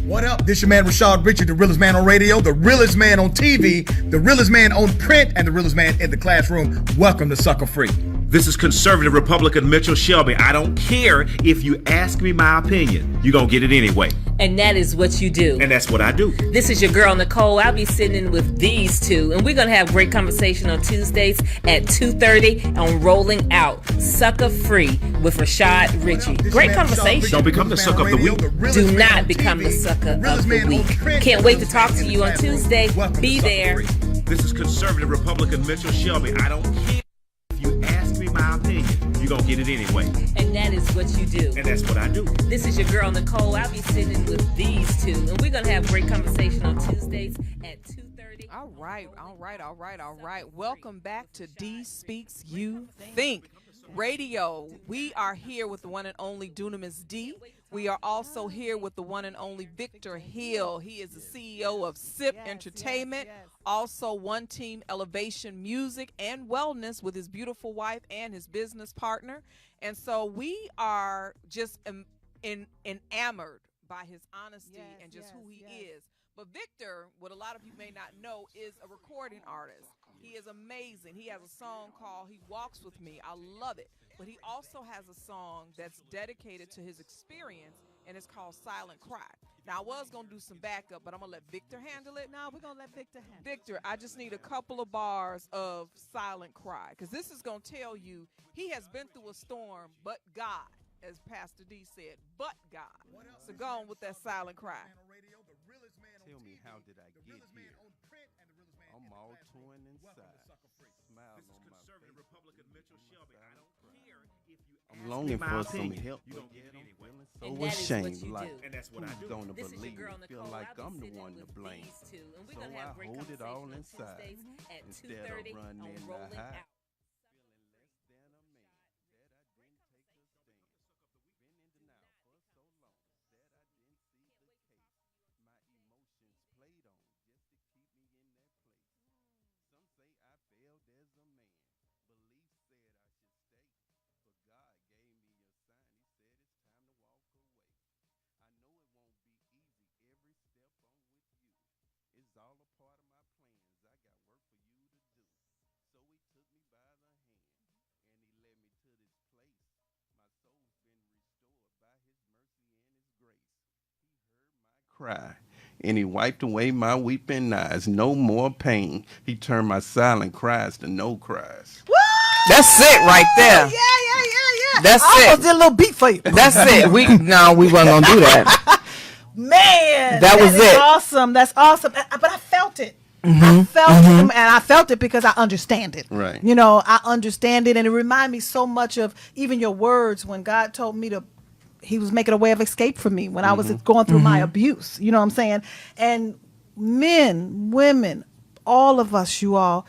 G: What up? This your man Rashad Richard, the realest man on radio, the realest man on TV, the realest man on print, and the realest man in the classroom. Welcome to Sucker Free.
H: This is conservative Republican Mitchell Shelby. I don't care if you ask me my opinion. You're going to get it anyway.
I: And that is what you do.
H: And that's what I do.
I: This is your girl, Nicole. I'll be sitting with these two, and we're going to have great conversation on Tuesdays at 2:30 on Rolling Out, Sucker Free with Rashad Ritchie. Great conversation.
H: Don't become the sucker of the week.
I: Do not become the sucker of the week. Can't wait to talk to you on Tuesday. Be there.
H: This is conservative Republican Mitchell Shelby. I don't care if you ask me my opinion. You're going to get it anyway.
I: And that is what you do.
H: And that's what I do.
I: This is your girl, Nicole. I'll be sitting with these two, and we're going to have great conversation on Tuesdays at 2:30.
B: All right. Welcome back to D Speaks You Think Radio. We are here with the one and only Dunamis D. We are also here with the one and only Victor Hill. He is the CEO of SIP Entertainment, also One Team Elevation Music and Wellness with his beautiful wife and his business partner. And so we are just enamored by his honesty and just who he is. But Victor, what a lot of you may not know, is a recording artist. He is amazing. He has a song called He Walks With Me. I love it. But he also has a song that's dedicated to his experience, and it's called Silent Cry. Now, I was going to do some backup, but I'm going to let Victor handle it.
A: No, we're going to let Victor handle it.
B: Victor, I just need a couple of bars of Silent Cry, because this is going to tell you he has been through a storm, but God, as Pastor D said, but God. So go on with that Silent Cry.
C: Tell me, how did I get here? I'm all torn inside. Smile
H: This is
C: on my
H: conservative
C: face.
H: Republican Mitchell Shelby. I don't care if you
C: I'm
H: ask
C: longing
H: me my
C: for some
H: opinion.
C: help,
H: You
C: but
H: don't get
C: yet
H: it
C: I'm
H: anyway.
C: feeling so
I: And that is what
C: ashamed.
I: you
C: Like,
I: do.
H: And that's what I
C: who's
H: do.
C: gonna
I: This is your
C: believe
I: girl
C: me? Feel
I: Nicole.
C: like
I: I'll be
C: I'm the
I: sitting
C: one to
I: with
C: blame.
I: these two, and we're
C: So
I: gonna have
C: I
I: great
C: hold it all
I: conversation on
C: inside
I: Tuesdays at
C: instead of
I: 2:30
C: running
I: on
C: the
I: Rolling
C: high.
I: Out.
C: Feeling less than a man that I didn't take a stand. Been in denial for so long that I didn't see the case. My emotions played on just to keep me in that place. Some say I failed as a man. Belief said I should stay. But God gave me a sign. He said it's time to walk away. I know it won't be easy every step I'm with you. It's all a part of my plans. I got work for you to do. So he took me by the hand and he led me to this place. My soul's been restored by his mercy and his grace. He heard my cry and he wiped away my weeping eyes. No more pain. He turned my silent cries to no cries.
B: That's it right there.
A: Yeah.
B: That's
A: I
B: it.
A: almost did a little beat for you.
B: That's it. We wasn't gonna do that.
A: Man,
B: That was
A: is
B: it.
A: awesome. That's awesome. But I felt it. I felt it, and I felt it because I understand it.
C: Right.
A: You know, I understand it, and it reminded me so much of even your words when God told me to. He was making a way of escape for me when I was going through my abuse. You know what I'm saying? And men, women, all of us, you all,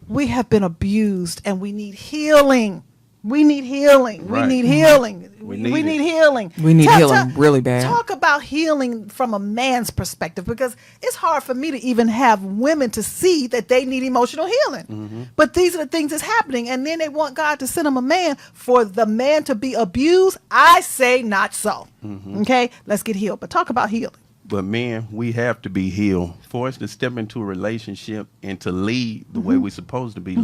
A: we have been abused, and we need healing. We need healing.
C: Right.
A: We need healing.
C: We
A: We
C: need
A: need
C: it.
A: healing.
B: We need healing really bad.
A: Talk about healing from a man's perspective, because it's hard for me to even have women to see that they need emotional healing. But these are the things that's happening, and then they want God to send them a man for the man to be abused. I say not so. Okay, let's get healed. But talk about healing.
C: But men, we have to be healed. For us to step into a relationship and to lead the way we're supposed to be,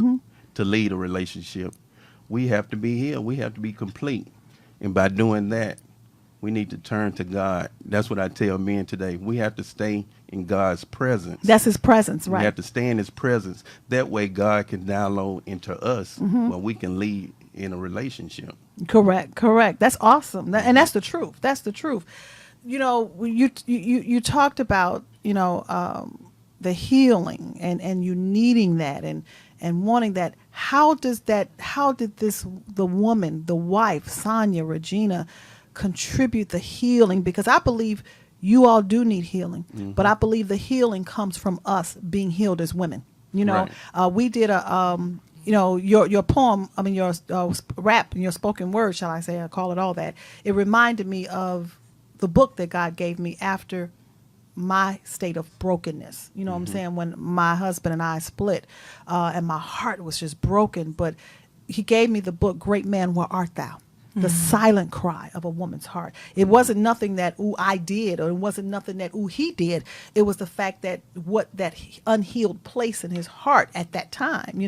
C: to lead a relationship, we have to be healed. We have to be complete. And by doing that, we need to turn to God. That's what I tell men today. We have to stay in God's presence.
A: That's his presence,
C: We
A: right?
C: have to stay in his presence. That way God can download into us where we can lead in a relationship.
A: Correct. That's awesome. And that's the truth. That's the truth. You know, you talked about, the healing and you needing that and wanting that. How did the woman, the wife, Sonia, Regina, contribute the healing? Because I believe you all do need healing, but I believe the healing comes from us being healed as women. You know, we did a, your poem, your rap and your spoken word, shall I say, I call it all that. It reminded me of the book that God gave me after my state of brokenness. You know what I'm saying? When my husband and I split, and my heart was just broken, but he gave me the book, Great Man, Where Art Thou? The silent cry of a woman's heart. It wasn't nothing that, I did, or it wasn't nothing that, he did. It was the fact that that unhealed place in his heart at that time,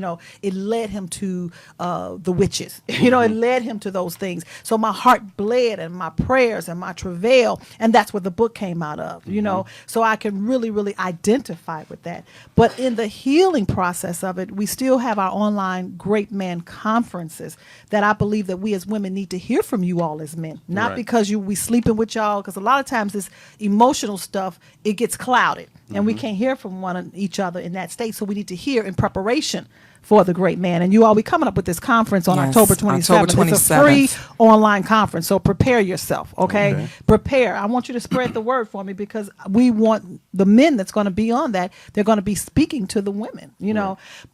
A: it led him to the witches. It led him to those things. So my heart bled, and my prayers and my travail, and that's what the book came out of, So I can really, really identify with that. But in the healing process of it, we still have our online Great Man conferences that I believe that we as women need to hear from you all as men, not because we sleeping with y'all, because a lot of times this emotional stuff, it gets clouded and we can't hear from each other in that state. So we need to hear in preparation for the Great Man. And you all be coming up with this conference on October 27th. It's a free online conference. So prepare yourself. Okay. Prepare. I want you to spread the word for me, because we want the men that's going to be on that. They're going to be speaking to the women,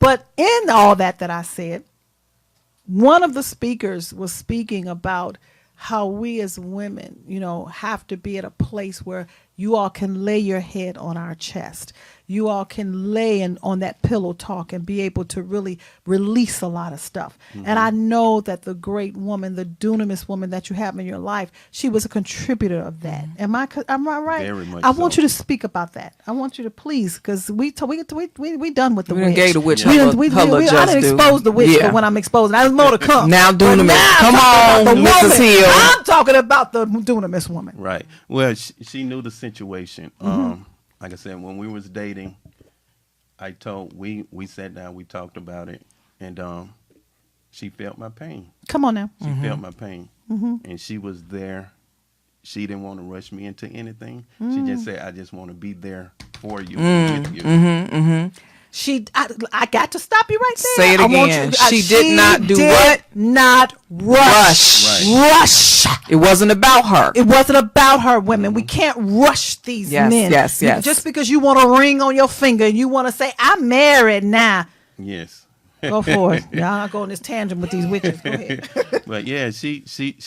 A: but in all that I said, one of the speakers was speaking about how we as women, have to be at a place where you all can lay your head on our chest. You all can lay on that pillow talk and be able to really release a lot of stuff. And I know that the great woman, the dunamis woman that you have in your life, she was a contributor of that. Am I right?
C: Very much
A: I want
C: so.
A: you to speak about that. I want you to please, because we done with the
B: We
A: witch.
B: done gave the witch
A: I
B: her
A: didn't
B: just due.
A: expose the witch
B: Yeah.
A: for when I'm exposing. There's more to come.
B: Now
A: But
B: dunamis.
A: now
B: Come
A: I'm talking
B: on,
A: about the
B: Mrs.
A: woman.
B: Hill.
A: I'm talking about the dunamis woman.
C: Right. Well, she knew the situation. Like I said, when we was dating, we sat down, we talked about it, and she felt my pain.
A: Come on now.
C: She felt my pain, and she was there. She didn't want to rush me into anything. She just said, "I just want to be there for you, with you."
A: I got to stop you right there.
B: Say it again. She did not do what?
A: Not rush. Rush.
B: It wasn't about her.
A: It wasn't about her, women. We can't rush these men.
B: Yes.
A: Just because you want a ring on your finger and you want to say, I'm married now.
C: Yes.
A: Go for it. Y'all not go on this tangent with these witches. Go ahead.
C: But yeah, she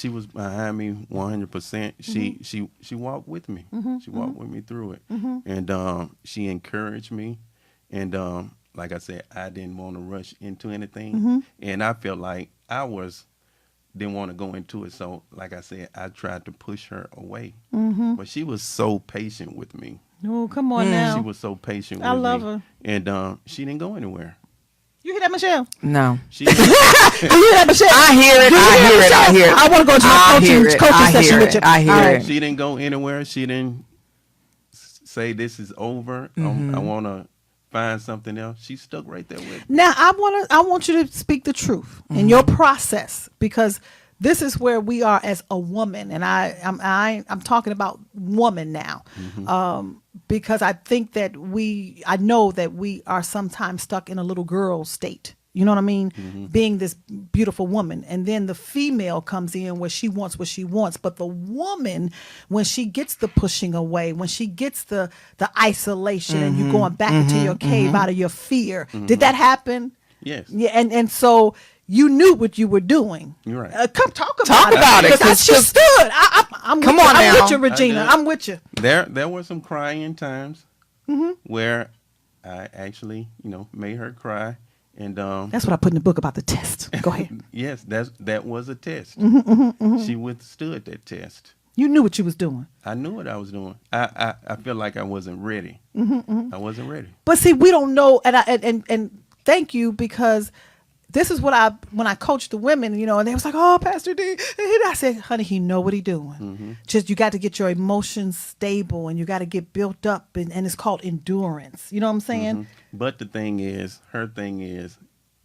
C: was behind me 100%. She walked with me. She walked with me through it, and she encouraged me. And like I said, I didn't want to rush into anything, and I felt like didn't want to go into it. So like I said, I tried to push her away, but she was so patient with me.
A: Oh, come on now.
C: She was so patient with me.
A: I love her.
C: And she didn't go anywhere.
A: You hear that, Michelle?
B: No.
A: You hear that, Michelle?
B: I hear it.
A: I want to go to my coaching session with you.
B: I hear it.
C: She didn't go anywhere. She didn't say this is over. I want to find something else. She stuck right there with me.
A: Now I want you to speak the truth in your process, because this is where we are as a woman, and I'm talking about woman now, because I think that I know that we are sometimes stuck in a little girl state. You know what I mean? Being this beautiful woman. And then the female comes in where she wants what she wants. But the woman, when she gets the pushing away, when she gets the isolation and you going back into your cave out of your fear. Did that happen?
C: Yes.
A: Yeah. And so you knew what you were doing.
C: You're right.
A: Come talk about it. Because she stood. I'm with you, Regina. I'm with you.
C: There were some crying times where I actually, made her cry. And
A: that's what I put in the book about the test. Go ahead.
C: Yes, that was a test. She withstood that test.
A: You knew what you was doing.
C: I knew what I was doing. I feel like I wasn't ready. I wasn't ready.
A: But see, we don't know, and thank you, because this is what when I coached the women, and they was like, "Oh, Pastor D," and I said, "Honey, he know what he doing. Just you got to get your emotions stable, and you got to get built up, and it's called endurance. You know what I'm saying?"
C: But her thing is,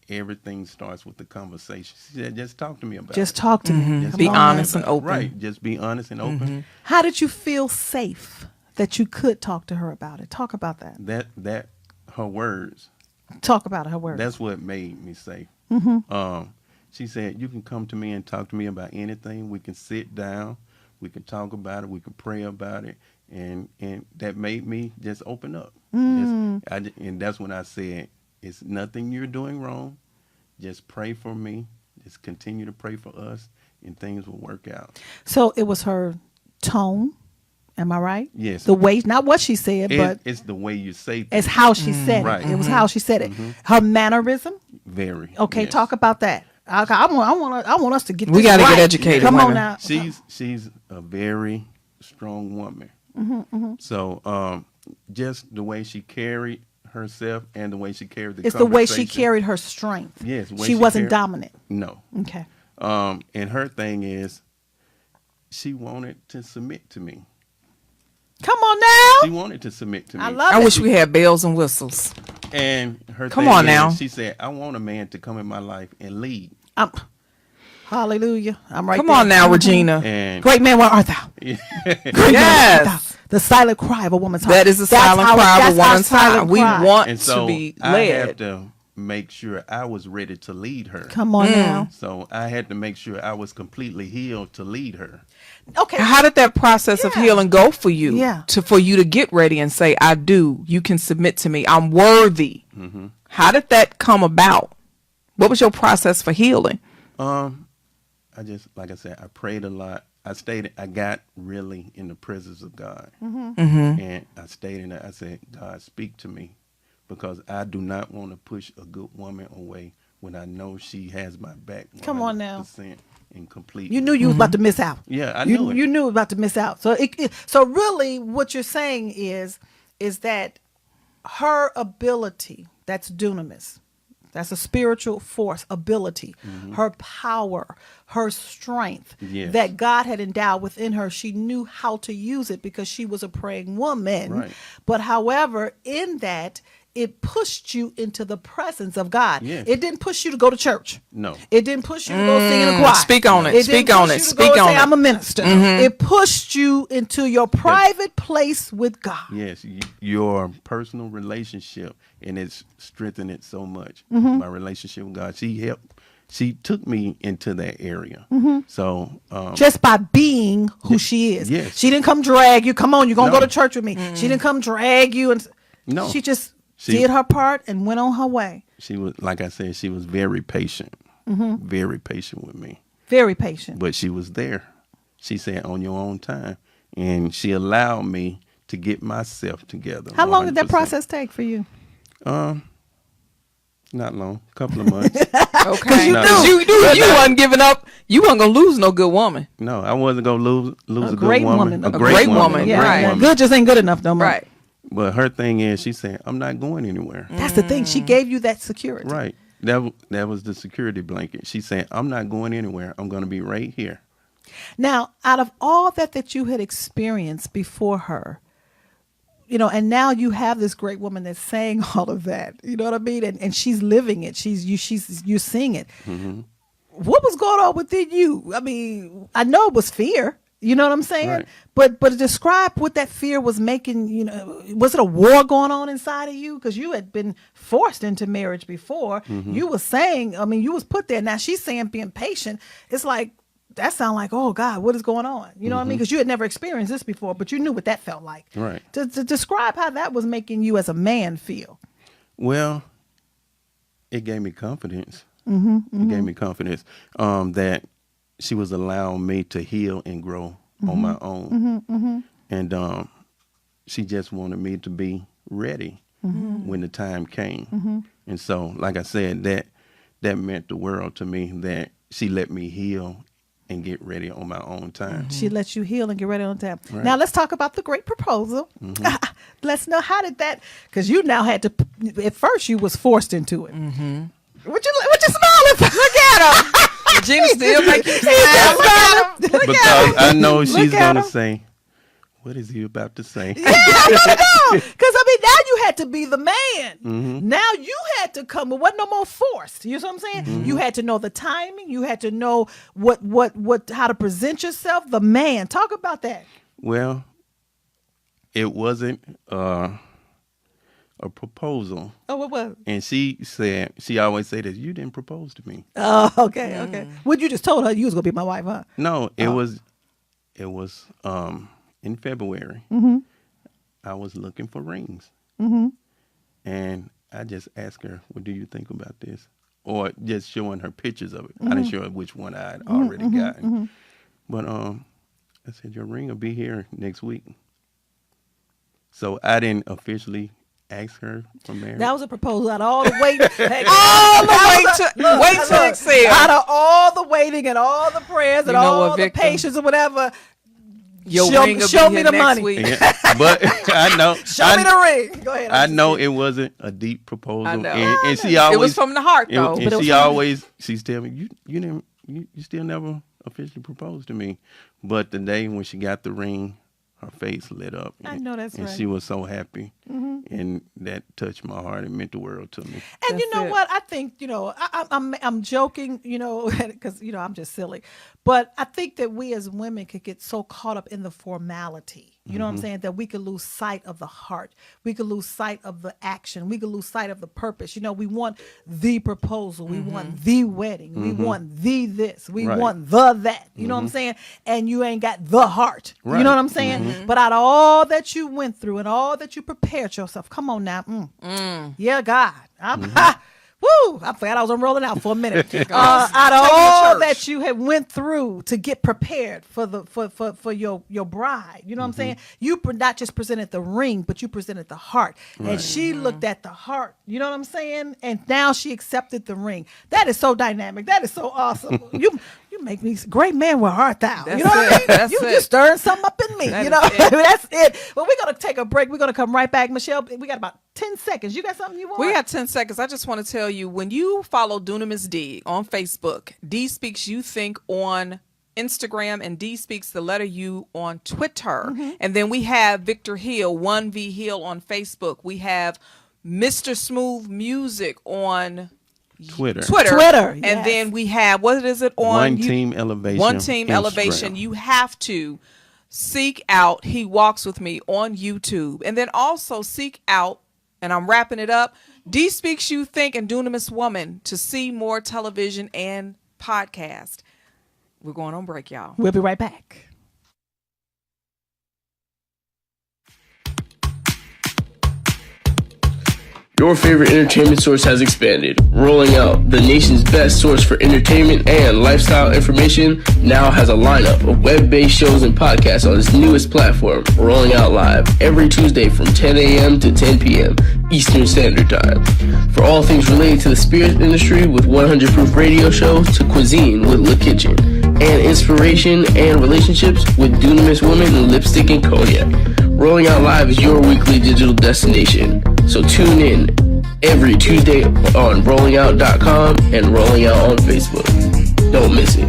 C: everything starts with the conversation. She said, "Just talk to me about it.
A: Just talk to me.
C: Just
B: be honest and open.
C: Right? Just be honest and open."
A: How did you feel safe that you could talk to her about it? Talk about that.
C: That her words.
A: Talk about her words.
C: That's what made me safe. She said, "You can come to me and talk to me about anything. We can sit down, we can talk about it, we can pray about it," and that made me just open up. And that's when I said, "It's nothing you're doing wrong. Just pray for me. Just continue to pray for us, and things will work out."
A: So it was her tone. Am I right?
C: Yes.
A: The way, not what she said, but
C: it's the way you say things.
A: it's how she said it.
C: Right.
A: It was how she said it. Her mannerism.
C: Very.
A: Okay,
C: yes.
A: Talk about that. I want us to get.
B: We
A: got
B: to get educated.
A: Come
B: women.
A: on now.
C: She's a very strong woman. So just the way she carried herself and the way she carried the
A: it's the way she carried her strength.
C: Yes.
A: She wasn't dominant.
C: No.
A: Okay.
C: And her thing is, she wanted to submit to me.
A: Come on now.
C: She wanted to submit to me.
B: I wish we had bells and whistles.
C: And her
B: Come
C: thing
B: on
C: is,
B: now.
C: she said, "I want a man to come in my life and lead."
A: Hallelujah. I'm right
B: Come
A: there.
B: on now, Regina.
C: And
A: great man, where art thou? Great man, where art thou? The silent cry of a woman's heart.
B: That is the silent cry of a woman's heart. We want
C: and so
B: to be
C: I
B: led.
C: have to make sure I was ready to lead her.
A: Come on now.
C: So I had to make sure I was completely healed to lead her.
A: Okay.
B: How did that process of healing go for you?
A: Yeah.
B: For you to get ready and say, "I do. You can submit to me. I'm worthy." How did that come about? What was your process for healing?
C: I just, like I said, I prayed a lot. I got really in the presence of God. And I stayed in there. I said, "God, speak to me, because I do not want to push a good woman away when I know she has my back 100%
A: Come on now.
C: and complete."
A: You knew you was about to miss out.
C: Yeah, I knew it.
A: You knew about to miss out. So so really what you're saying is that her ability, that's dunamis, that's a spiritual force, ability, her power, her strength that God had endowed within her, she knew how to use it because she was a praying woman.
C: Right.
A: But however, in that, it pushed you into the presence of God.
C: Yes.
A: It didn't push you to go to church.
C: No.
A: It didn't push you to go sing in a choir.
B: Speak on it.
A: It
B: Speak
A: didn't
B: on
A: push
B: it.
A: you to
B: Speak
A: go
B: on
A: say,
B: it.
A: I'm a minister. It pushed you into your private place with God.
C: Yes, your personal relationship, and it's strengthened it so much. My relationship with God, she took me into that area. So
A: Just by being who she is.
C: Yes.
A: She didn't come drag you. Come on, you're going to
C: No.
A: go to church with me. She didn't come drag you. And
C: No.
A: She just
C: She-
A: did her part and went on her way.
C: she was, like I said, she was very patient, very patient with me.
A: Very patient.
C: But she was there. She said, on your own time. And she allowed me to get myself together.
A: How long did that
C: 100%.
A: process take for you?
C: Not long, a couple of months.
B: Okay.
C: No.
B: You wasn't giving up. You wasn't going to lose no good woman.
C: No, I wasn't going to lose a
A: great
C: good woman.
A: woman.
C: A
A: A
B: great woman,
A: Yeah,
B: right.
C: woman.
A: good just ain't good enough no more.
B: Right.
C: But her thing is, she said, I'm not going anywhere.
A: That's the thing. She gave you that security.
C: Right. That was the security blanket. She said, I'm not going anywhere. I'm going to be right here.
A: Now, out of all that you had experienced before her, you know, and now you have this great woman that's saying all of that, you know what I mean? And she's living it. You're seeing it. What was going on within you? I mean, I know it was fear. You know what I'm saying?
C: Right.
A: But describe what that fear was making, you know, was it a war going on inside of you? Because you had been forced into marriage before. You were saying, I mean, you was put there. Now she's saying being patient. It's like, that sound like, oh God, what is going on? You know what I mean? Because you had never experienced this before, but you knew what that felt like.
C: Right.
A: To describe how that was making you as a man feel.
C: Well, it gave me confidence. It gave me confidence that she was allowing me to heal and grow on my own. And she just wanted me to be ready when the time came. And so, like I said, that meant the world to me, that she let me heal and get ready on my own time.
A: She let you heal and get ready on time.
C: Right.
A: Now let's talk about the great proposal. Let's know, how did that, because you now had to, at first you was forced into it. What you smiling for? Look at him.
B: Regina still making you smile.
C: Because I know she's
A: at
C: going to
A: him.
C: say, what is he about to say?
A: Yeah, I know. Because I mean, now you had to be the man. Now you had to come. It wasn't no more forced. You know what I'm saying? You had to know the timing. You had to know how to present yourself. The man. Talk about that.
C: Well, it wasn't a proposal.
A: Oh, what was?
C: And she always said that you didn't propose to me.
A: Oh, okay. Well, you just told her you was gonna be my wife, huh?
C: No, it was in February. I was looking for rings. And I just asked her, what do you think about this? Or just showing her pictures of it. I didn't show her which one I had already gotten. But I said, your ring will be here next week. So I didn't officially ask her for marriage.
A: That was a proposal out of all the waiting.
B: Wait till Excel.
A: Out of all the waiting and all the prayers and
B: You know
A: all
B: what,
A: the
B: Victor?
A: patience or whatever.
B: Your
A: Show-
B: ring will
A: show
B: be
A: me
B: here
A: the
B: next
A: money.
B: week.
C: Yeah, but I know.
A: Show me the ring. Go ahead.
C: I know it wasn't a deep proposal.
B: I know.
C: And she always,
B: It was from the heart, though.
C: And
A: But it was
C: she
A: from the-
C: always, she's telling me, you still never officially proposed to me. But the day when she got the ring, her face lit up.
A: I know that's
C: and
A: right.
C: she was so happy. And that touched my heart. It meant the world to me.
A: And you
B: That's
A: know
B: it.
A: what? I think, you know, I'm joking, you know, because, you know, I'm just silly. But I think that we as women could get so caught up in the formality. You know what I'm saying? That we could lose sight of the heart. We could lose sight of the action. We could lose sight of the purpose. You know, we want the proposal. We want the wedding. We want the this. We
C: Right.
A: want the that. You know what I'm saying? And you ain't got the heart. You
C: Right.
A: know what I'm saying? But out of all that you went through and all that you prepared yourself, come on now. Yeah, God. Woo! I forgot I was rolling out for a minute. Out of all that you had went through to get prepared for your bride, you know what I'm saying? You not just presented the ring, but you presented the heart, and she looked at the heart. You know what I'm saying? And now she accepted the ring. That is so dynamic. That is so awesome. You make me great man with heart thou. You
B: That's
A: know what I
B: it.
A: mean?
B: That's
A: You
B: it.
A: just stirring something up in me.
B: That
A: You know,
B: is it.
A: that's it. But we're gonna take a break. We're gonna come right back, Michelle. We got about 10 seconds. You got something you want?
B: We got 10 seconds. I just want to tell you, when you follow Dunamis D on Facebook, D Speaks You Think on Instagram, and D Speaks the letter U on Twitter. And then we have Victor Hill, 1V Hill on Facebook. We have Mr. Smooth Music on
C: Twitter.
B: And
A: yes.
B: then we have, what is it on?
C: One Team Elevation.
B: One Team
C: Instagram.
B: Elevation. You have to seek out He Walks With Me on YouTube. And then also seek out, and I'm wrapping it up, D Speaks You Think and Dunamis Woman to see more television and podcast. We're going on break, y'all.
A: We'll be right back.
D: Your favorite entertainment source has expanded, rolling out the nation's best source for entertainment and lifestyle information. Now has a lineup of web-based shows and podcasts on its newest platform, Rolling Out Live, every Tuesday from 10 a.m. to 10 p.m. Eastern Standard Time. For all things related to the spirit industry, with 100 Proof Radio Show, to cuisine with Le Kitchen, and inspiration and relationships with Dunamis Woman and Lipstick and Cognac. Rolling Out Live is your weekly digital destination. So tune in every Tuesday on rollingout.com and Rolling Out on Facebook. Don't miss it.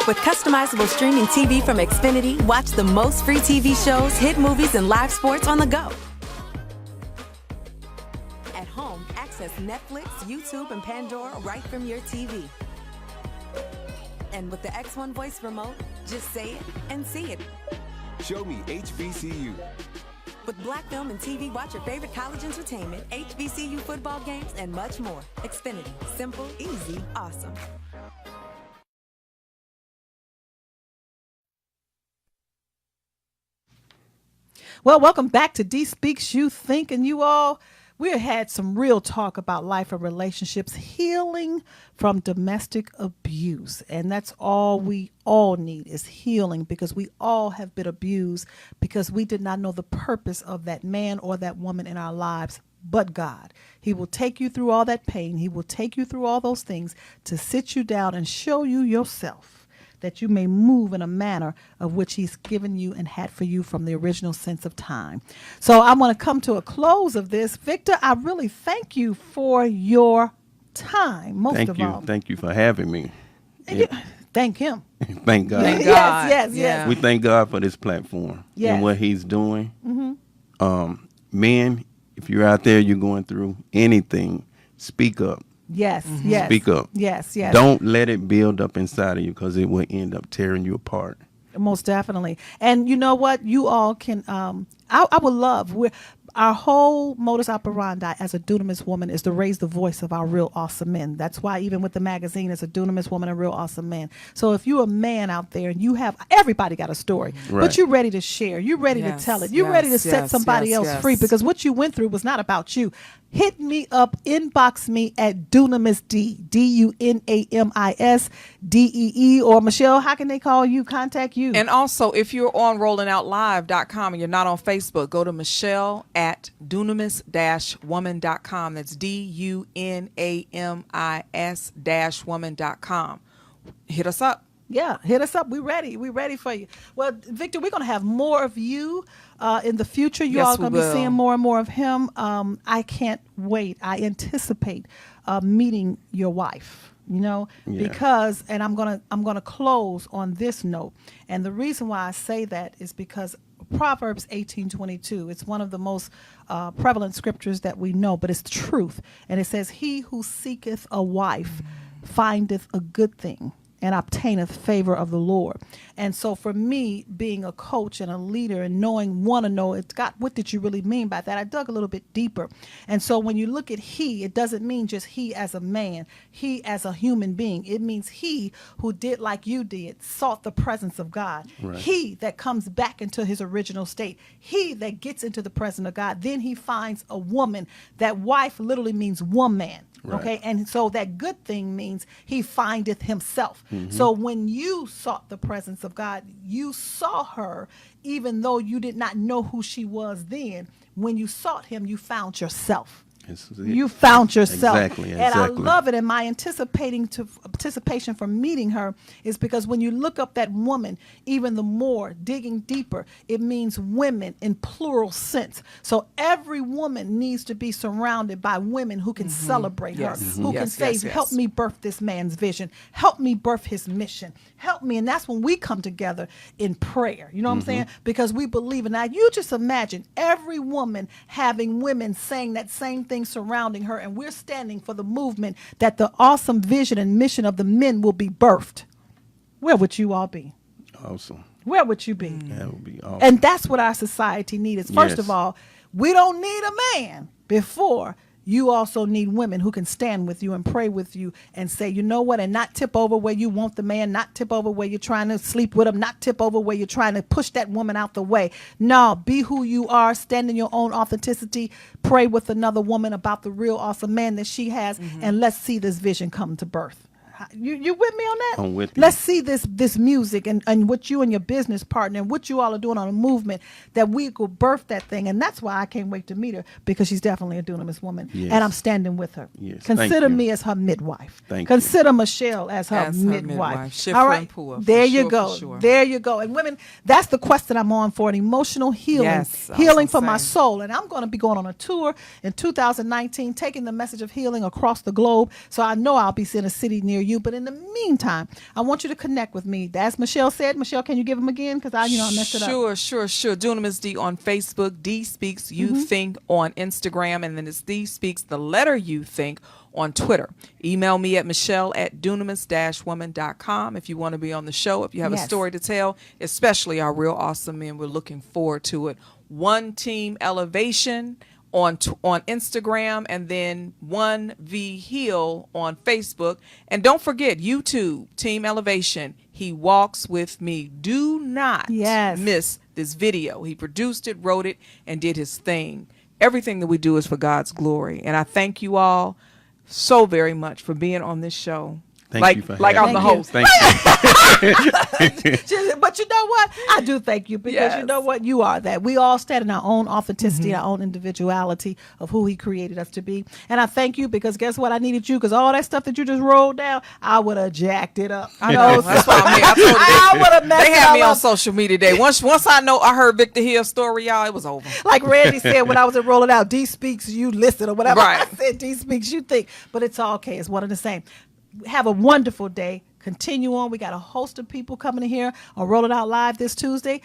E: With customizable streaming TV from Xfinity, watch the most free TV shows, hit movies, and live sports on the go. At home, access Netflix, YouTube, and Pandora right from your TV. And with the X1 voice remote, just say it and see it.
F: Show me HBCU.
E: With Black Film and TV, watch your favorite college entertainment, HBCU football games, and much more. Xfinity. Simple, easy, awesome.
A: Well, welcome back to D Speaks You Think, and you all, we had some real talk about life and relationships, healing from domestic abuse. And that's all we all need is healing, because we all have been abused because we did not know the purpose of that man or that woman in our lives. But God, He will take you through all that pain. He will take you through all those things to sit you down and show you yourself, that you may move in a manner of which He's given you and had for you from the original sense of time. So I'm going to come to a close of this. Victor, I really thank you for your time, most of all.
C: Thank you for having me.
A: Thank Him.
C: Thank God.
B: Thank God.
A: Yes.
C: We thank God for this platform and what He's doing. Men, if you're out there, you're going through anything, speak up.
A: Yes.
C: Speak up.
A: Yes.
C: Don't let it build up inside of you, because it will end up tearing you apart.
A: Most definitely. And you know what? You all can, I would love, our whole modus operandi as a dunamis woman is to raise the voice of our real awesome men. That's why even with the magazine, it's a dunamis woman, a real awesome man. So if you're a man out there and you have, everybody got a story, but you're ready to share, you're ready to tell it, you're ready to set somebody else free, because what you went through was not about you. Hit me up, inbox me at Dunamis D, Dunamis Dee, or Michelle, how can they call you, contact you?
B: And also, if you're on rollingoutlive.com and you're not on Facebook, go to Michelle at dunamis-woman.com. That's DUNAMIS-woman.com. Hit us up.
A: Yeah, hit us up. We're ready. We're ready for you. Well, Victor, we're going to have more of you in the future. You all are going to be seeing more and more of him. I can't wait. I anticipate meeting your wife, because, and I'm going to close on this note. And the reason why I say that is because Proverbs 18:22, it's one of the most prevalent scriptures that we know, but it's the truth. And it says, "He who seeketh a wife findeth a good thing, and obtaineth favor of the Lord." And so for me, being a coach and a leader and want to know, God, what did you really mean by that? I dug a little bit deeper. And so when you look at he, it doesn't mean just he as a man, he as a human being. It means he who did like you did, sought the presence of God. Right. He that comes back into his original state. He that gets into the presence of God. Then he finds a woman. That wife literally means woman. Right. Okay, and so that good thing means he findeth himself. Mm-hmm. So when you sought the presence of God, you saw her, even though you did not know who she was then. When you sought him, you found yourself. You found yourself.
C: Exactly.
A: And I love it. And my anticipation for meeting her is because when you look up that woman, even the more, digging deeper, it means women in plural sense. So every woman needs to be surrounded by women who can celebrate her, who can say, help me birth this man's vision, help me birth his mission, help me. And that's when we come together in prayer. You know what I'm saying? Because we believe in that. You just imagine every woman having women saying that same thing surrounding her, and we're standing for the movement that the awesome vision and mission of the men will be birthed. Where would you all be?
C: Awesome.
A: Where would you be?
C: That would be awesome.
A: And that's what our society needs. First of all, we don't need a man before. You also need women who can stand with you and pray with you and say, you know what, and not tip over where you want the man, not tip over where you're trying to sleep with him, not tip over where you're trying to push that woman out the way. No, be who you are, stand in your own authenticity, pray with another woman about the real awesome man that she has, and let's see this vision come to birth. You with me on that?
C: I'm with you.
A: Let's see this music and what you and your business partner and what you all are doing on a movement that we could birth that thing. And that's why I can't wait to meet her, because she's definitely a dunamis woman.
C: Yes.
A: And I'm standing with her.
C: Yes.
A: Consider
C: Thank you.
A: me as her midwife.
C: Consider
A: Michelle as her midwife.
B: Shifra
A: all right.
B: and Pua,
A: There
B: for
A: you
B: sure,
A: go.
B: for sure.
A: There you go. And women, that's the quest that I'm on for, an emotional healing.
B: Yes,
A: healing for
B: awesome
A: my
B: saying.
A: soul. And I'm going to be going on a tour in 2019, taking the message of healing across the globe. So I know I'll be in a city near you. But in the meantime, I want you to connect with me. As Michelle said. Michelle, can you give them again? Because I messed it up.
B: Sure. Dunamis D on Facebook, D Speaks You Think on Instagram, and then it's D Speaks the letter You Think on Twitter. Email me at michelle@dunamis-woman.com if you want to be on the show, if you have a story to tell, especially our real awesome men. We're looking forward to it. One Team Elevation on Instagram, and then 1V Heal on Facebook. And don't forget YouTube, Team Elevation. He walks with me. Do not miss this video. He produced it, wrote it, and did his thing. Everything that we do is for God's glory. And I thank you all so very much for being on this show.
C: Thank you for
B: like I'm
C: having
B: the
C: me.
B: host.
C: Thank you.
A: But you know what? I do thank you, because you know what? You are that. We all stand in our own authenticity, our own individuality of who he created us to be. And I thank you, because guess what? I needed you, because all that stuff that you just rolled down, I would have jacked it up.
B: I know. That's what I mean.
A: I would have messed
B: They
A: it
B: had me
A: up.
B: on social media today. Once I heard Victor Hill's story, y'all, it was over.
A: Like Randy said when I was at Rolling Out, D Speaks You Listen or whatever.
B: Right.
A: I said D Speaks You Think. But it's all okay. It's one and the same. Have a wonderful day. Continue on. We got a host of people coming in here on Rolling Out Live this Tuesday.